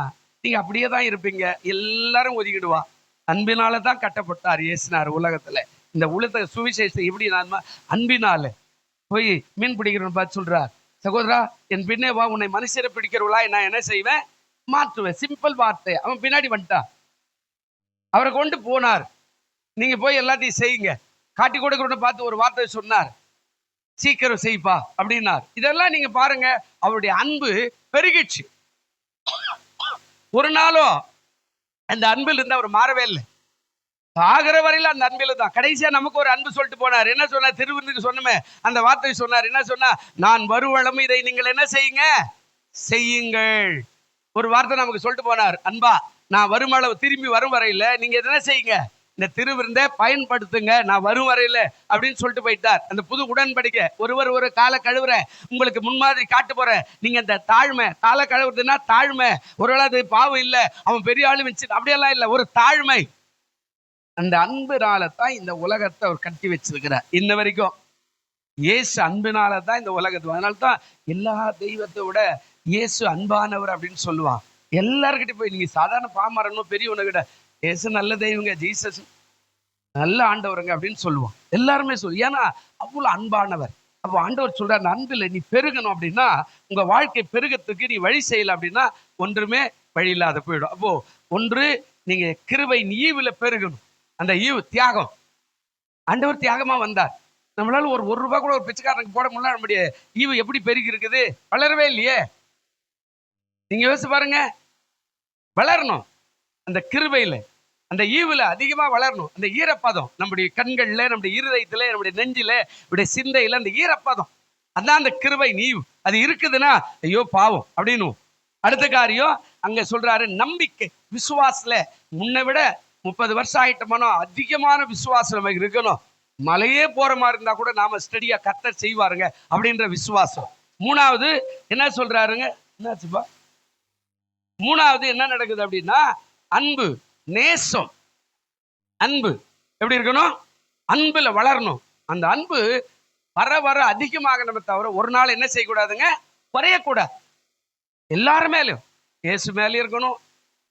நீங்க அப்படியே தான் இருப்பீங்க. எல்லாரும் ஒதுக்கிடுவா. அன்பினால தான் கட்டப்பட்டார் இயேசுனார் உலகத்துல. இந்த உலக சுவிசேஷத்தை எப்படி நான் அன்பினால போய் மீன் பிடிக்கிறவன் பார்த்து சொல்றார், சகோதரா என் பின்னே வா, உன்னை மனுஷரை பிடிக்கிறவளா நான் என்ன செய்வேன்? மாற்றுவேன். சிம்பிள் வார்த்தை. அவன் பின்னாடி வந்துட்டான், அவரை கொண்டு போனார். நீங்க போய் எல்லாத்தையும் செய்யுங்க. காட்டி கொடுக்கிறவனை பார்த்து ஒரு வார்த்தை சொன்னார், சீக்கிரம் செய்ப்பா அப்படின்னார். இதெல்லாம் நீங்க பாருங்க, அவருடைய அன்பு பெருகிச்சு. ஒரு நாளும் அந்த அன்பில் இருந்து அவர் மாறவே இல்லை. ஆகிற வரையில அந்த அன்பில தான். கடைசியா நமக்கு ஒரு அன்பு சொல்லிட்டு போனார். என்ன சொன்னார்? திருவிருந்துக்கு சொன்னமே அந்த வார்த்தை சொன்னார். என்ன சொன்னா? நான் வருவளம் இதை நீங்கள் என்ன செய்யுங்க? செய்யுங்கள். ஒரு வார்த்தை நமக்கு சொல்லிட்டு போனார். அன்பா, நான் வருமளவு திரும்பி வரும் வரையில நீங்க என்ன செய்யுங்க? இந்த திருவிருந்தை பயன்படுத்துங்க, நான் வரும் வரையில அப்படின்னு சொல்லிட்டு போயிட்டார். அந்த புது உடன்படிக்கை, ஒருவர் ஒரு காலை கழுவுற உங்களுக்கு முன்மாதிரி காட்டு போறேன். நீங்க இந்த தாழ்மை, காலை கழுவுறதுன்னா தாழ்மை. ஒருவேளை அது பாவம் இல்லை, அவன் பெரிய ஆளு வச்சு அப்படியெல்லாம் இல்லை, ஒரு தாழ்மை. அந்த அன்புனால தான் இந்த உலகத்தை அவர் கட்டி வச்சிருக்கிறார் இன்ன வரைக்கும். இயேசு அன்பினால தான் இந்த உலகத்தை. அதனால தான் எல்லா தெய்வத்தை விட இயேசு அன்பானவர் அப்படின்னு சொல்லுவான். எல்லாருக்கிட்ட போய் நீங்க சாதாரண பாமரனும் பெரியவனுக்கிட்ட இயேசு நல்ல தெய்வங்க, ஜீசஸ் நல்ல ஆண்டவருங்க அப்படின்னு சொல்லுவான். எல்லாருமே ஏன்னா அவ்வளவு அன்பானவர். அப்போ ஆண்டவர் சொல்ற அந்த அன்பில் நீ பெருகணும் அப்படின்னா, உங்க வாழ்க்கை பெருகத்துக்கு நீ வழி செய்யல அப்படின்னா ஒன்றுமே வழி இல்லாத போயிடும். அப்போ ஒன்று, நீங்க கிருபை ஈவுல பெருகணும். அந்த ஈவு தியாகம். ஆண்டவர் தியாகமா வந்தார். நம்மளால ஒரு ரூபாய் கூட ஒரு பிச்சைக்காரனுக்கு போட முடியல. நம்முடைய ஈவு எப்படி பெருகி இருக்குது? வளரவே இல்லையே. நீங்க யோசிச்சு பாருங்க. வளரணும். அந்த கிருபையில, அந்த ஈவுல அதிகமா வளரணும். அந்த ஈரப்பதம் நம்முடைய கண்கள்ல, நம்முடைய இருதயத்துல, நம்முடைய நெஞ்சில, நம்முடைய சிந்தையில அந்த ஈரப்பதம், அதான் அந்த கிருபை நீவு. அது இருக்குதுன்னா ஐயோ பாவம் அப்படின்னு. அடுத்த காரியம் அங்க சொல்றாரு, நம்பிக்கை. விசுவாசத்துல முன்னை விட 30 வருஷம் ஆயிட்டோம்னா அதிகமான விசுவாசம் நமக்கு இருக்கணும். மலையே போற மாதிரி இருந்தா கூட நாம ஸ்டடியா கர்த்தர் செய்வாருங்க அப்படின்ற விசுவாசம். மூணாவது என்ன சொல்றாருங்க? என்னாச்சுப்பா? மூணாவது என்ன நடக்குது அப்படின்னா, அன்பு, நேசம். அன்பு எப்படி இருக்கணும்? அன்புல வளரணும். அந்த அன்பு வர வர அதிகமாக நம்ம தவிர ஒரு நாள் என்ன செய்யக்கூடாதுங்க? குறையக்கூடாது. எல்லாரும் மேலும், இயேசு மேலே இருக்கணும்,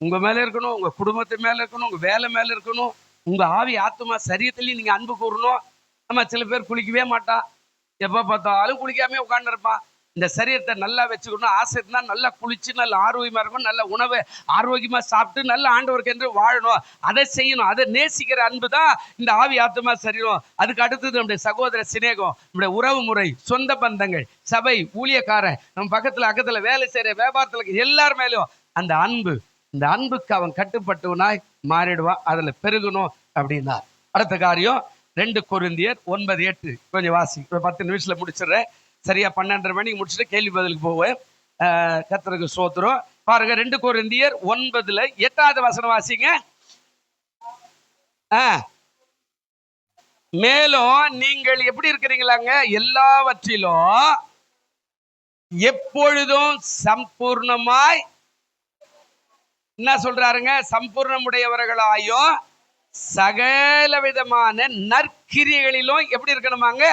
உங்க மேல இருக்கணும், உங்க குடும்பத்து மேல இருக்கணும், உங்க வேலை மேல இருக்கணும், உங்க ஆவி ஆத்மா சரீரத்திலையும் நீங்க அன்பு கூறணும். நம்ம சில பேர் குளிக்கவே மாட்டான், எப்ப பார்த்தாலும் குளிக்காம உட்கார்ந்து இருப்பான். இந்த சரீரத்தை நல்லா வச்சுக்கணும், ஆசை இருந்தா நல்லா குளிச்சு நல்ல ஆரோக்கியமா இருக்கணும், நல்ல உணவை ஆரோக்கியமா சாப்பிட்டு நல்ல ஆண்டவருக்கு என்று வாழணும். அதை செய்யணும். அதை நேசிக்கிற அன்பு தான் இந்த ஆவி ஆத்மா சரீரம். அதுக்கு அடுத்தது நம்முடைய சகோதர சிநேகம், நம்முடைய உறவு முறை, சொந்த பந்தங்கள், சபை, ஊழியக்காரன், நம்ம பக்கத்துல அக்கத்துல வேலை செய்யற வியாபாரத்துல எல்லார் மேலும் அந்த அன்பு. இந்த அன்புக்கு அவன் கட்டுப்பட்டவனாய் மாறிடுவான். அதுல பெருகணும் அப்படின்னா. அடுத்த காரியம் 2 கொரிந்தியர் 9:8 கொஞ்சம் வாசி. 10 நிமிஷத்துல முடிச்சிடுறேன். சரியா 12:30 மணிக்கு முடிச்சுட்டு கேள்வி பதிலுக்கு போவேன். கர்த்தருக்கு ஸ்தோத்திரம். பாருங்க, 2 கொரிந்தியர் 9:8 வசனம் வாசிங்க. மேலும் நீங்கள் எப்படி இருக்கிறீங்களாங்க? எல்லாவற்றிலும் எப்பொழுதும் சம்பூர்ணமாய், என்ன சொல்றாருங்க? சம்பூர்ணமுடையவர்களாயும் சகல விதமான நற்கிரியைகளிலும் எப்படி இருக்கணுமாங்க?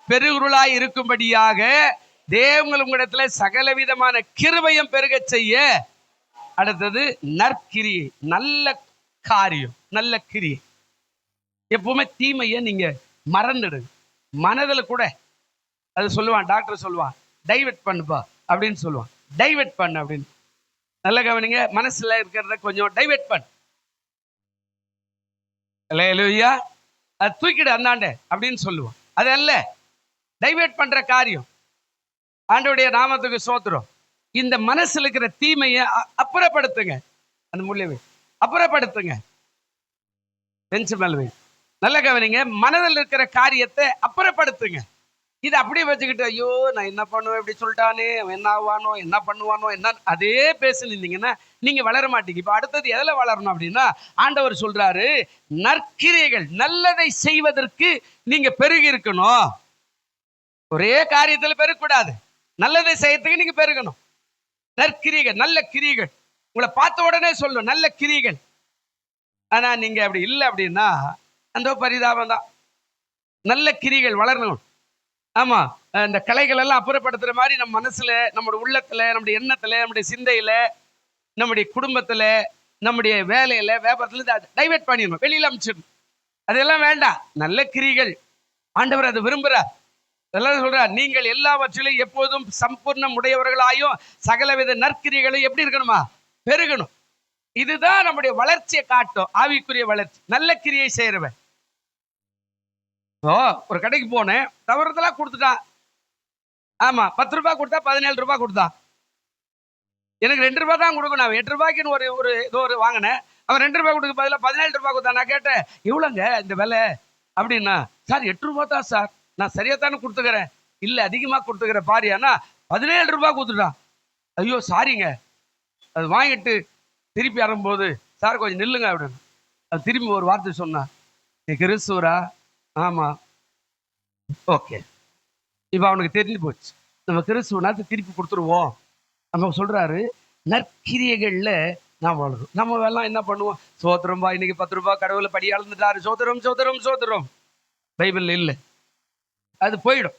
பெருகுருளாய் இருக்கும்படியாக தேவங்கள் உங்களிடத்துல சகல விதமான கிருபையும் பெருக செய்ய. அடுத்தது நற்கிரியை, நல்ல காரியம், நல்ல கிரியை. எப்பவுமே தீமையை நீங்க மறந்துடுங்க. மனதில் கூட அது சொல்லுவான், டாக்டர் சொல்லுவான், டைவெர்ட் பண்ணுப்பா அப்படின்னு சொல்லுவான். டைவெர்ட் பண்ணு அப்படின்னு. நல்ல கவனிங்க, மனசுல இருக்கிறத கொஞ்சம் டைவெர்ட் பண்ணு. அல்லேலூயா. அது தூக்கிடு அந்தாண்ட அப்படின்னு சொல்லுவான். அது அல்ல டைவெர்ட் பண்ற காரியம். ஆண்டவருடைய நாமத்துக்கு ஸ்தோத்திரம். இந்த மனசுல இருக்கிற தீமையை அப்புறப்படுத்துங்க. அந்த மூலியவை அப்புறப்படுத்துங்க. பெஞ்சு மேல்வை நல்ல கவனிங்க, மனதில் இருக்கிற காரியத்தை அப்புறப்படுத்துங்க. இது அப்படியே வச்சுக்கிட்டு ஐயோ நான் என்ன பண்ணுவேன், இப்படி சொல்லிட்டானே, என்ன ஆவானோ, என்ன பண்ணுவானோ, என்ன அதே பேசினீங்கன்னா நீங்க வளர மாட்டீங்க. இப்ப அடுத்தது எதுல வளரணும் அப்படின்னா, ஆண்டவர் சொல்றாரு, நற்கிரியைகள், நல்லதை செய்வதற்கு நீங்க பெருகி இருக்கணும். ஒரே காரியத்துல பெருகக்கூடாது. நல்லதை செய்யறதுக்கு நீங்க பெருகணும். நற்கிரியைகள், நல்ல கிரியைகள். உங்களை பார்த்த உடனே சொல்லணும் நல்ல கிரியைகள். ஆனா நீங்க அப்படி இல்லை அப்படின்னா அந்த பரிதாபம் தான். நல்ல கிரியைகள் வளரணும். ஆமா, இந்த கலைகள் எல்லாம் அப்புறப்படுத்துற மாதிரி நம்ம மனசுல, நம்முடைய உள்ளத்துல, நம்முடைய எண்ணத்துல, நம்முடைய சிந்தையில, நம்முடைய குடும்பத்துல, நம்முடைய வேலையில, வியாபாரத்துல டைவெர்ட் பண்ணிடணும், வெளியில அமைச்சிடணும். அதெல்லாம் வேண்டாம். நல்ல கிரிகள் ஆண்டவர் அதை விரும்புறார். அதெல்லாம் சொல்றார், நீங்கள் எல்லாவற்றிலும் எப்போதும் சம்பூர்ணம் உடையவர்களாயும் சகலவித நற்கிரிகளை எப்படி இருக்கணுமா? பெருகணும். இதுதான் நம்முடைய வளர்ச்சியை காட்டும், ஆவிக்குரிய வளர்ச்சி. நல்ல கிரியை செய்யறவன். ஒரு கடைக்கு போனேன், தவறுதலா கொடுத்துட்டான். ஆமா, 10 ரூபாய் கொடுத்தா 17 ரூபாய் கொடுத்தான். எனக்கு 2 ரூபாய் தான் கொடுக்கணும். 8 ரூபாய்க்குன்னு ஒரு ஏதோ ஒரு வாங்கினேன். அவன் 2 ரூபாய் கொடுக்க பதிலாக 17 ரூபாய் கொடுத்தான். நான் கேட்டேன், எவ்வளோங்க இந்த விலை அப்படின்னா, சார் 8 ரூபாய் தான் சார், நான் சரியாத்தானே கொடுத்துக்கிறேன். இல்லை அதிகமாக கொடுத்துக்கிறேன் பாரியானா 17 ரூபாய் கொடுத்துட்டான். ஐயோ சாரிங்க. அது வாங்கிட்டு திருப்பி வரும்போது, சார் கொஞ்சம் நில்லுங்க அப்படின்னு. அது திரும்பி ஒரு வார்த்தை சொன்னான், நீ கிறிஸ்துவரா? ஆமா. ஓகே, இப்போ அவனுக்கு தெரிஞ்சு போச்சு, நம்ம கிறிஸ்துவனாத்து திருப்பி கொடுத்துருவோம். நம்ம சொல்றாரு, நற்கிரியைகள்ல நாம் வளரும். நம்ம எல்லாம் என்ன பண்ணுவோம்? சோத்திரம்பா, இன்னைக்கு 10 ரூபாய் கடவுளை படி அளந்துட்டாரு, சோத்திரம் சோத்திரம் சோத்திரம். பைபிள் இல்லை. அது போயிடும்.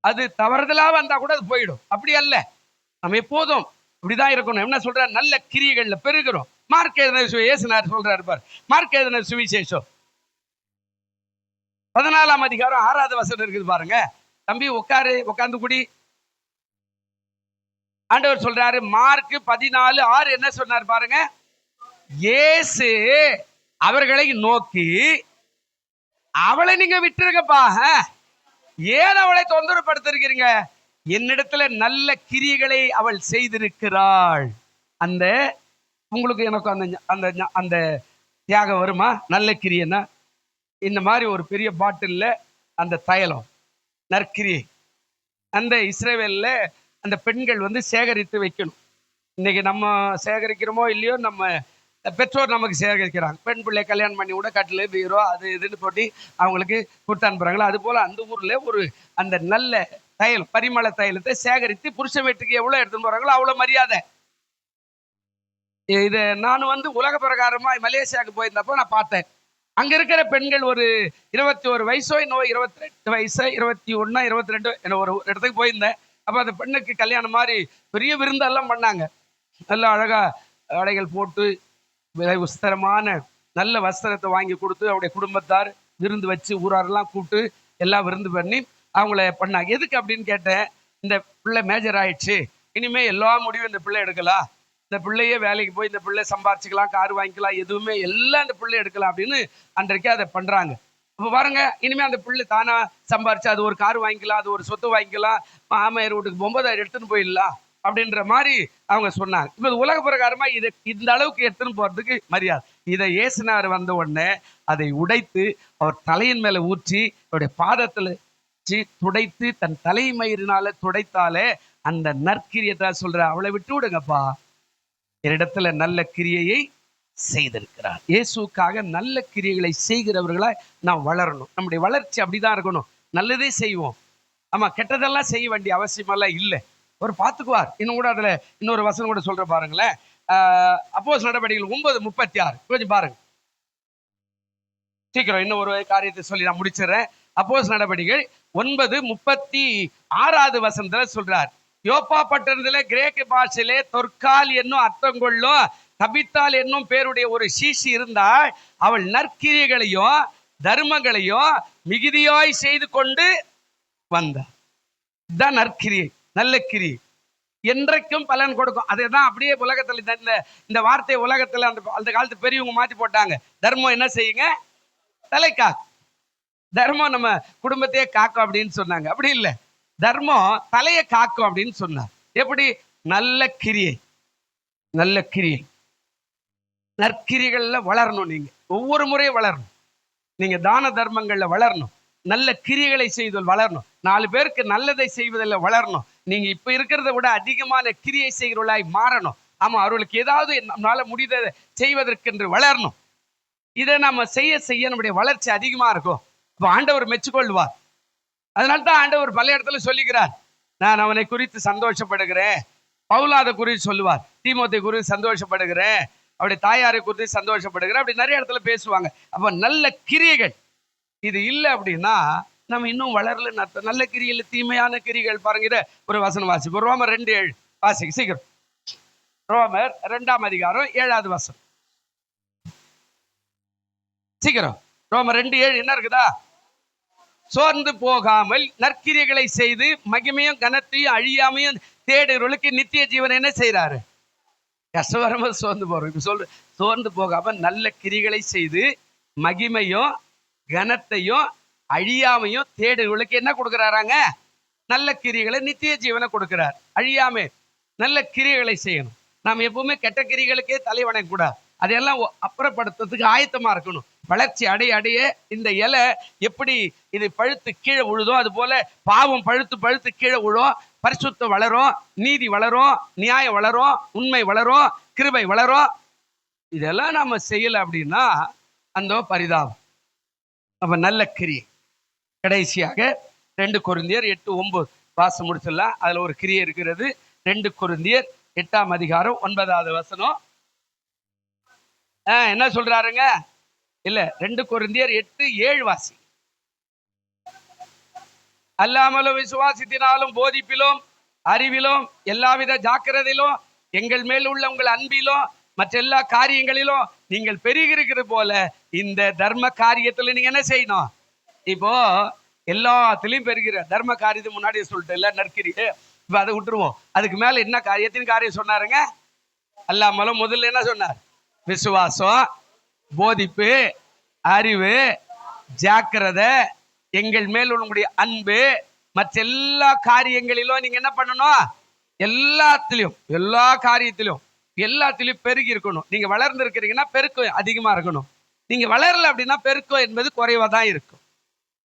அது தவறுதலா வந்தா கூட அது போயிடும். அப்படி அல்ல, நம்ம எப்போதும் இப்படிதான் இருக்கணும். என்ன சொல்ற? நல்ல கிரியைகள்ல பெருகிறோம். மார்க் எழுதின இயேசுநாதர் சொல்றாரு பார், மார்க் எழுதின சுவிசேஷம் 14ஆம் அதிகாரம் 6வது வசனம் இருக்குது பாருங்க. தம்பி உட்காரு, உட்கார்ந்து குடி. ஆண்டவர் சொல்றாரு மார்க் 14:6 என்ன சொன்னார் பாருங்க. இயேசு அவர்களை நோக்கி, அவளை நீங்க விட்டுருங்கப்பா, ஏன் அவளை தொந்தரப்படுத்திருக்கிறீங்க? என்னிடத்துல நல்ல கிரியைகளை அவள் செய்திருக்கிறாள். அந்த உங்களுக்கு எனக்கு அந்த அந்த அந்த தியாகம் வருமா? நல்ல கிரியைன்னா இந்த மாதிரி ஒரு பெரிய பாட்டில்ல அந்த தைலம் நற்கிரியை அந்த இஸ்ரவேல்ல அந்த பெண்கள் வந்து சேகரித்து வைக்கணும். இன்னைக்கு நம்ம சேகரிக்கிறோமோ இல்லையோ, நம்ம பெற்றோர் நமக்கு சேகரிக்கிறாங்க. பெண் பிள்ளை கல்யாணம் பண்ணி கூட கட்டில் பீரோ அது இதுன்னு போட்டி அவங்களுக்கு கொடுத்து அனுப்புறாங்களா, அது போல அந்த ஊர்ல ஒரு அந்த நல்ல தைலம் பரிமள தைலத்தை சேகரித்து புருஷ வீட்டுக்கு எவ்வளவு எடுத்துன்னு போறாங்களோ அவ்வளவு மரியாதை. இது நான் வந்து உலக பிரகாரமா மலேசியாவுக்கு போயிருந்தப்போ நான் பார்த்தேன். அங்க இருக்கிற பெண்கள் ஒரு 21 வயசோ இன்னும் 22 வயசு 21 22 என்ன ஒரு இடத்துக்கு போயிருந்தேன். அப்ப அந்த பெண்ணுக்கு கல்யாணம் மாதிரி பெரிய விருந்தெல்லாம் பண்ணாங்க. நல்லா அழகா ஆடைகள் போட்டு விலை உஸ்தரமான நல்ல வஸ்திரத்தை வாங்கி கொடுத்து அவருடைய குடும்பத்தார் விருந்து வச்சு ஊராரெல்லாம் கூப்பிட்டு எல்லாம் விருந்து பண்ணி அவங்கள பண்ணாங்க. எதுக்கு அப்படின்னு கேட்டேன். இந்த பிள்ளை மேஜர் ஆயிடுச்சு, இனிமே எல்லா முடிவும் இந்த பிள்ளை எடுக்கலாம், இந்த பிள்ளையே வேலைக்கு போய் இந்த பிள்ளை சம்பாரிச்சுக்கலாம், கார் வாங்கிக்கலாம், எதுவுமே எல்லாம் இந்த பிள்ளை எடுக்கலாம் அப்படின்னு அன்றைக்கே அதை பண்றாங்க. அப்ப பாருங்க, இனிமே அந்த பிள்ளை தானா சம்பாரிச்சு அது ஒரு கார் வாங்கிக்கலாம், அது ஒரு சொத்து வாங்கிக்கலாம், மாமையார் வீட்டுக்கு 9,000 எடுத்துன்னு போயிடலாம் அப்படின்ற மாதிரி அவங்க சொன்னாங்க. இப்ப உலக பிரகாரமா இதை இந்த அளவுக்கு எடுத்துன்னு போறதுக்கு மரியாதை. இதை இயேசுநாதர் வந்த உடனே அதை உடைத்து அவர் தலையின் மேல ஊற்றி அவருடைய பாதத்துல துடைத்து தன் தலைமயிரினால துடைத்தாலே அந்த நற்கிரியத்தை சொல்ற, அவளை விட்டு விடுங்கப்பா, என்னிடத்துல நல்ல கிரியையை செய்திருக்கிறார். இயேசுக்காக நல்ல கிரியைகளை செய்கிறவர்களா நாம் வளரணும். நம்முடைய வளர்ச்சி அப்படிதான் இருக்கணும். நல்லதே செய்வோம். ஆமா, கெட்டதெல்லாம் செய்ய வேண்டிய அவசியமெல்லாம் இல்லை. அவர் பார்த்துக்குவார். இன்னும் கூட அதுல இன்னொரு வசனம் கூட சொல்ற பாருங்களேன். அப்போஸ்தலர் நடவடிக்கைகள் 9:36 கொஞ்சம் பாருங்க. சீக்கிரம் இன்னும் ஒரு காரியத்தை சொல்லி நான் முடிச்சிடறேன். அப்போஸ்தலர் நடவடிக்கைகள் 9:36 வசனத்துல சொல்றார், யோப்பா பட்டணத்துல கிரேக்க பாஷையிலே தொற்கால் என்னும் அர்த்தம் கொள்ளும் தபித்தால் என்னும் பேருடைய ஒரு சீஷி இருந்தால், அவள் நற்கிரியைகளையும் தர்மங்களையும் மிகுதியாய் செய்து கொண்டு வந்தார். இதுதான் நற்கிரியை, நல்ல கிரியை, என்றைக்கும் பலன் கொடுக்கும். அதுதான் அப்படியே உலகத்துல இந்த வார்த்தை உலகத்துல அந்த காலத்து பெரியவங்க மாத்தி போட்டாங்க. தர்மம் என்ன செய்யுங்க? தலை காக்கும். தர்மம் நம்ம குடும்பத்தையே காக்கும் அப்படின்னு சொன்னாங்க. அப்படி இல்லை, தர்மம் தலையை காக்கும் அப்படின்னு சொன்னார். எப்படி? நல்ல கிரியை, நல்ல கிரியை, நற்கிரிகள்ல வளரணும். நீங்க ஒவ்வொரு முறையும் வளரணும். நீங்க தான தர்மங்கள்ல வளரணும், நல்ல கிரியைகளை செய்வதில் வளரணும், 4 பேருக்கு நல்லதை செய்வதில் வளரணும். நீங்க இப்ப இருக்கிறத விட அதிகமான கிரியை செய்கிறவர்களாய் மாறணும். ஆமா, அவர்களுக்கு ஏதாவது நம்மளால முடிந்ததை செய்வதற்கென்று வளரணும். இதை நம்ம செய்ய செய்ய நம்முடைய வளர்ச்சி அதிகமா இருக்கும். இப்ப ஆண்டவர் மெச்சுக்கொள்வார். அதனால்தான் ஆண்டவர் பல இடத்துல சொல்லுகிறார், நான் அவனை குறித்து சந்தோஷப்படுகிறேன். பவுலாத குறித்து சொல்லுவார், தீமோத்தை குறித்து சந்தோஷப்படுகிறேன், அவருடைய தாயாரை குறித்து சந்தோஷப்படுகிறேன், அப்படி நிறைய இடத்துல பேசுவாங்க. அப்ப நல்ல கிரியைகள் இது இல்லை அப்படின்னா நம்ம இன்னும் வளரல. நல்ல கிரிகள் தீமையான கிரிகள் பாருங்க. இதை ஒரு வசனம் வாசிப்போம். ரோமர் 2:7 வாசிக்க சீக்கிரம். ரோமர் 2ஆம் அதிகாரம் 7வது வசனம் சீக்கிரம். ரோமர் 2:7 என்ன இருக்குதா? சோர்ந்து போகாமல் நற்கிரியைகளை செய்து மகிமையும் கனத்தையும் அழியாமையும் தேடுகிறவர்களுக்கு நித்திய ஜீவன் என்ன செய்யறாரு? கஷ்டம் வரும்போது சோர்ந்து போறோம். இப்ப சொல்ற, சோர்ந்து போகாம நல்ல கிரிகளை செய்து மகிமையும் கனத்தையும் அழியாமையும் தேடுகளுக்கு என்ன கொடுக்கிறாராங்க? நல்ல கிரிகளை, நித்திய ஜீவனை கொடுக்கிறார். அழியாமை நல்ல கிரிகளை செய்யணும். நாம் எப்பவுமே கெட்ட கிரிகளுக்கே தலைவணங்க கூடாது. அதையெல்லாம் அப்புறப்படுத்துறதுக்கு ஆயத்தமா இருக்கணும். வளர்ச்சி அடைய அடைய இந்த இலை எப்படி இது பழுத்து கீழே விழுதோ, அது போல பாவம் பழுத்து பழுத்து கீழே விழும். பரிசுத்தம் வளரும், நீதி வளரும், நியாயம் வளரும், உண்மை வளரும், கிருபை வளரும். இதெல்லாம் நம்ம செய்யல அப்படின்னா அந்த பரிதாபம். அப்ப நல்ல கிரியை. கடைசியாக 2 கொரிந்தியர் 8:9 வாசம் முடிச்சிடலாம். அதுல ஒரு கிரியை இருக்கிறது. 2 கொரிந்தியர் 8ஆம் அதிகாரம் 9வது வசனம் என்ன சொல்றாருங்க? இல்ல, 2 கொரிந்தியர் 8:7 வாசி. அல்லாமலும் விசுவாசத்தினாலும் போதிப்பிலும் அறிவிலும் எல்லாவித ஜாக்கிரதையிலும் எங்கள் மேல் உள்ள உங்கள் அன்பிலும் மற்ற எல்லா காரியங்களிலும் நீங்கள் பெருகிருக்கிறது போல இந்த தர்ம காரியத்துல நீங்க என்ன செய்யணும்? இப்போ எல்லாத்திலையும் பெருகிற தர்ம காரியத்துக்கு முன்னாடி சொல்லிட்டு இல்ல நற்கிரி, இப்ப அதை விட்டுருவோம். அதுக்கு மேல என்ன காரியத்தின் காரியம் சொன்னாருங்க? அல்லாமலும் முதல்ல என்ன சொன்னார்? விசுவாசம், போதிப்பு, அறிவு, ஜாக்கிரதை, எங்கள் மேல் உங்களுடைய அன்பு, மற்ற எல்லா காரியங்களிலும் நீங்க என்ன பண்ணணும்? எல்லாத்திலையும் எல்லா காரியத்திலும் எல்லாத்திலையும் பெருகி இருக்கணும். நீங்க வளர்ந்து இருக்கிறீங்கன்னா பெருக்கம் அதிகமா இருக்கணும். நீங்க வளரல அப்படின்னா பெருக்கம் என்பது குறைவா தான் இருக்கும்.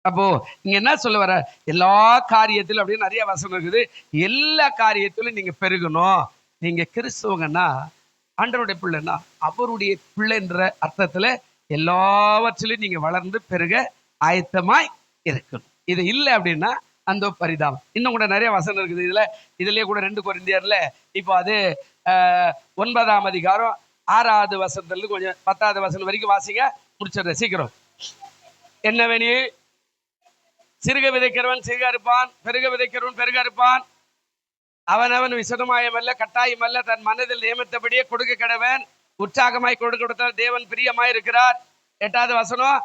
அப்போ நீங்க என்ன சொல்ல வர? எல்லா காரியத்திலும் அப்படின்னு நிறைய வசனம் இருக்குது. எல்லா காரியத்திலும் நீங்க பெருகணும். நீங்க கிறிஸ்தவங்கன்னா ஆண்டவருடைய பிள்ளைன்னா அவருடைய பிள்ளைன்ற அர்த்தத்துல எல்லாவற்றிலும் நீங்க வளர்ந்து பெருக ஆயத்தமாய் இருக்கணும். இது இல்லை அப்படின்னா அந்த பரிதாபம். இன்னும் கூட நிறைய வசனம் இருக்குது. இதுலயே கூட 2 கொரிந்தியர்ல இப்போ அது 9ஆம் அதிகாரம் 6வது வசனத்துல கொஞ்சம் 10வது வசனம் வரைக்கும் வாசிங்க, முடிச்சிடுற சீக்கிரம். என்னவெனி சிறுக விதைக்கிறவன் சிறுக இருப்பான், பெருக விதைக்கிறவன் பெருக இருப்பான். அவனவன் விசதமாயமல்ல கட்டாயமல்ல தன் மனதில் நியமித்தபடியே கொடுக்க கடவன். உற்சாகமாய் கொடுத்தால் தேவன் பிரியமாய் இருக்கிறார். 8வது வசனம்,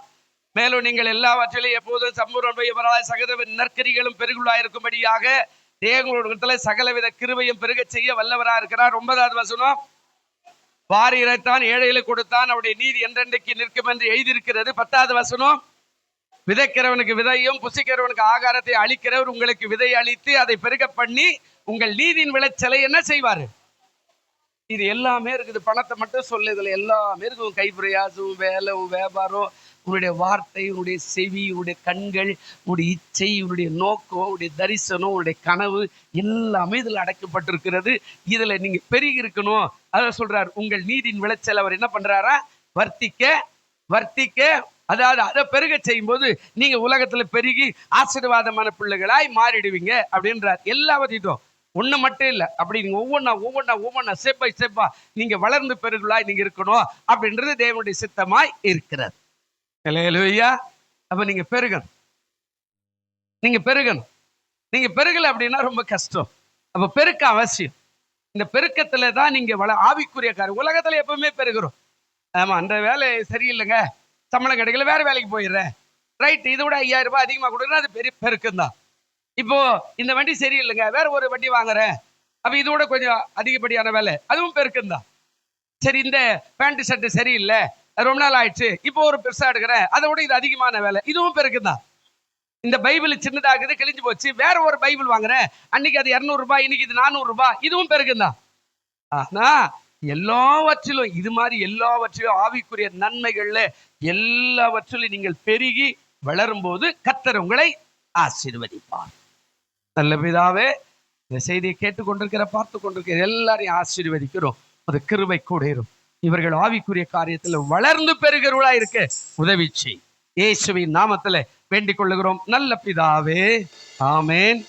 மேலும் நீங்கள் எல்லாவற்றிலும் எப்போதும் சம்பூர்ணமாய் சகல நற்கரிகளும் பெருகுள்ளாயிருக்கும்படியாக தேவனுடைய சகலவித கிருபையும் பெருக செய்ய வல்லவராக இருக்கிறார். 9வது வசனம், வாரி இறைத்தான் ஏழைகளை கொடுத்தான், அவருடைய நீதி என்றென்றைக்கு நிற்கும் என்று எழுதியிருக்கிறது. 10வது வசனம், விதைக்கிறவனுக்கு விதையும் புசிக்கிறவனுக்கு ஆகாரத்தை அளிக்கிறவர் உங்களுக்கு விதை அளித்து அதை பெருக பண்ணி உங்கள் நீதியின் விளைச்சலை என்ன செய்வாரு? இது எல்லாமே இருக்குது. பணத்தை மட்டும் சொல்ல, இதுல எல்லாமே இருக்கு. கைப்பிரயாசம், வேலை, வியாபாரம், உன்னுடைய வார்த்தை, உன்னுடைய செவி, உன்னுடைய கண்கள், உன்னுடைய இச்சை, உன்னுடைய நோக்கம், உன்னுடைய தரிசனம், உன்னுடைய கனவு எல்லாமே இதுல அடைக்கப்பட்டிருக்கிறது. இதுல நீங்க பெருகி இருக்கணும். அதை சொல்றாரு. உங்கள் நீதியின் விளைச்சல் அவர் என்ன பண்றாரா? வர்த்திக்க வர்த்திக்க, அதாவது அதை பெருக செய்யும் போது நீங்க உலகத்துல பெருகி ஆசீர்வாதமான பிள்ளைகளாய் மாறிடுவீங்க அப்படின்றார். எல்லாவற்றையும் ஒண்ணு மட்டும் இல்லை, அப்படி நீங்க ஒவ்வொன்னா ஸ்டெப் பை ஸ்டெப்பா நீங்க வளர்ந்து பெருகளாய் நீங்க இருக்கணும் அப்படின்றது தேவனுடைய சித்தமாய் இருக்கிறது. அல்லேலூயா. அப்ப நீங்க பெருகணும், நீங்க பெருகணும். நீங்க பெருகல அப்படின்னா ரொம்ப கஷ்டம். அப்ப பெருக்க அவசியம். இந்த பெருக்கத்துல தான் நீங்க ஆவிக்குரிய காரியம். உலகத்துல எப்பவுமே பெருகிறோம். ஆமா, அந்த வேலை சரியில்லைங்க, சம்பளம் கிடைக்கல, வேற வேலைக்கு போயிடுறேன், ரைட், இதை விட 5000 ரூபாய் அதிகமா கொடுக்குறேன், அது பெரிய பெருக்கம் தான். இப்போ இந்த வண்டி சரியில்லைங்க, வேற ஒரு வண்டி வாங்குறேன், அப்ப இதோட கொஞ்சம் அதிகப்படியான வேலை, அதுவும் பெருக்கம் தான். சரி, இந்த பேண்ட் ஷர்ட் சரியில்லை, ரொம்ப நாள் ஆயிடுச்சு, இப்போ ஒரு பெருசா எடுக்கிறேன், அதை விட இது அதிகமான வேலை, இதுவும் பெருக்கம் தான். இந்த பைபிள் சின்னதாகுது, கிழிஞ்சு போச்சு, வேற ஒரு பைபிள் வாங்குறேன், அன்னைக்கு அது 200 ரூபாய், இன்னைக்கு இது 400 ரூபாய், இதுவும் பெருக்கம் தான். ஆனா எல்லாவற்றிலும் இது மாதிரி எல்லாவற்றிலும் ஆவிக்குரிய நன்மைகள்ல எல்லாவற்றிலும் நீங்கள் பெருகி வளரும் போது கர்த்தர் உங்களை ஆசீர்வதிப்பார். நல்ல பிதாவே, இந்த செய்தியை கேட்டுக்கொண்டிருக்கிற பார்த்து கொண்டிருக்கிற எல்லாரையும் ஆசீர்வதிக்கிறோம். அது கிருபை கூட இருக்கும். இவர்கள் ஆவிக்குரிய காரியத்துல வளர்ந்து பெறுகிறவர்களா இருக்க உதவி செய். இயேசுவின் நாமத்துல வேண்டிக் கொள்ளுகிறோம் நல்ல பிதாவே, ஆமேன்.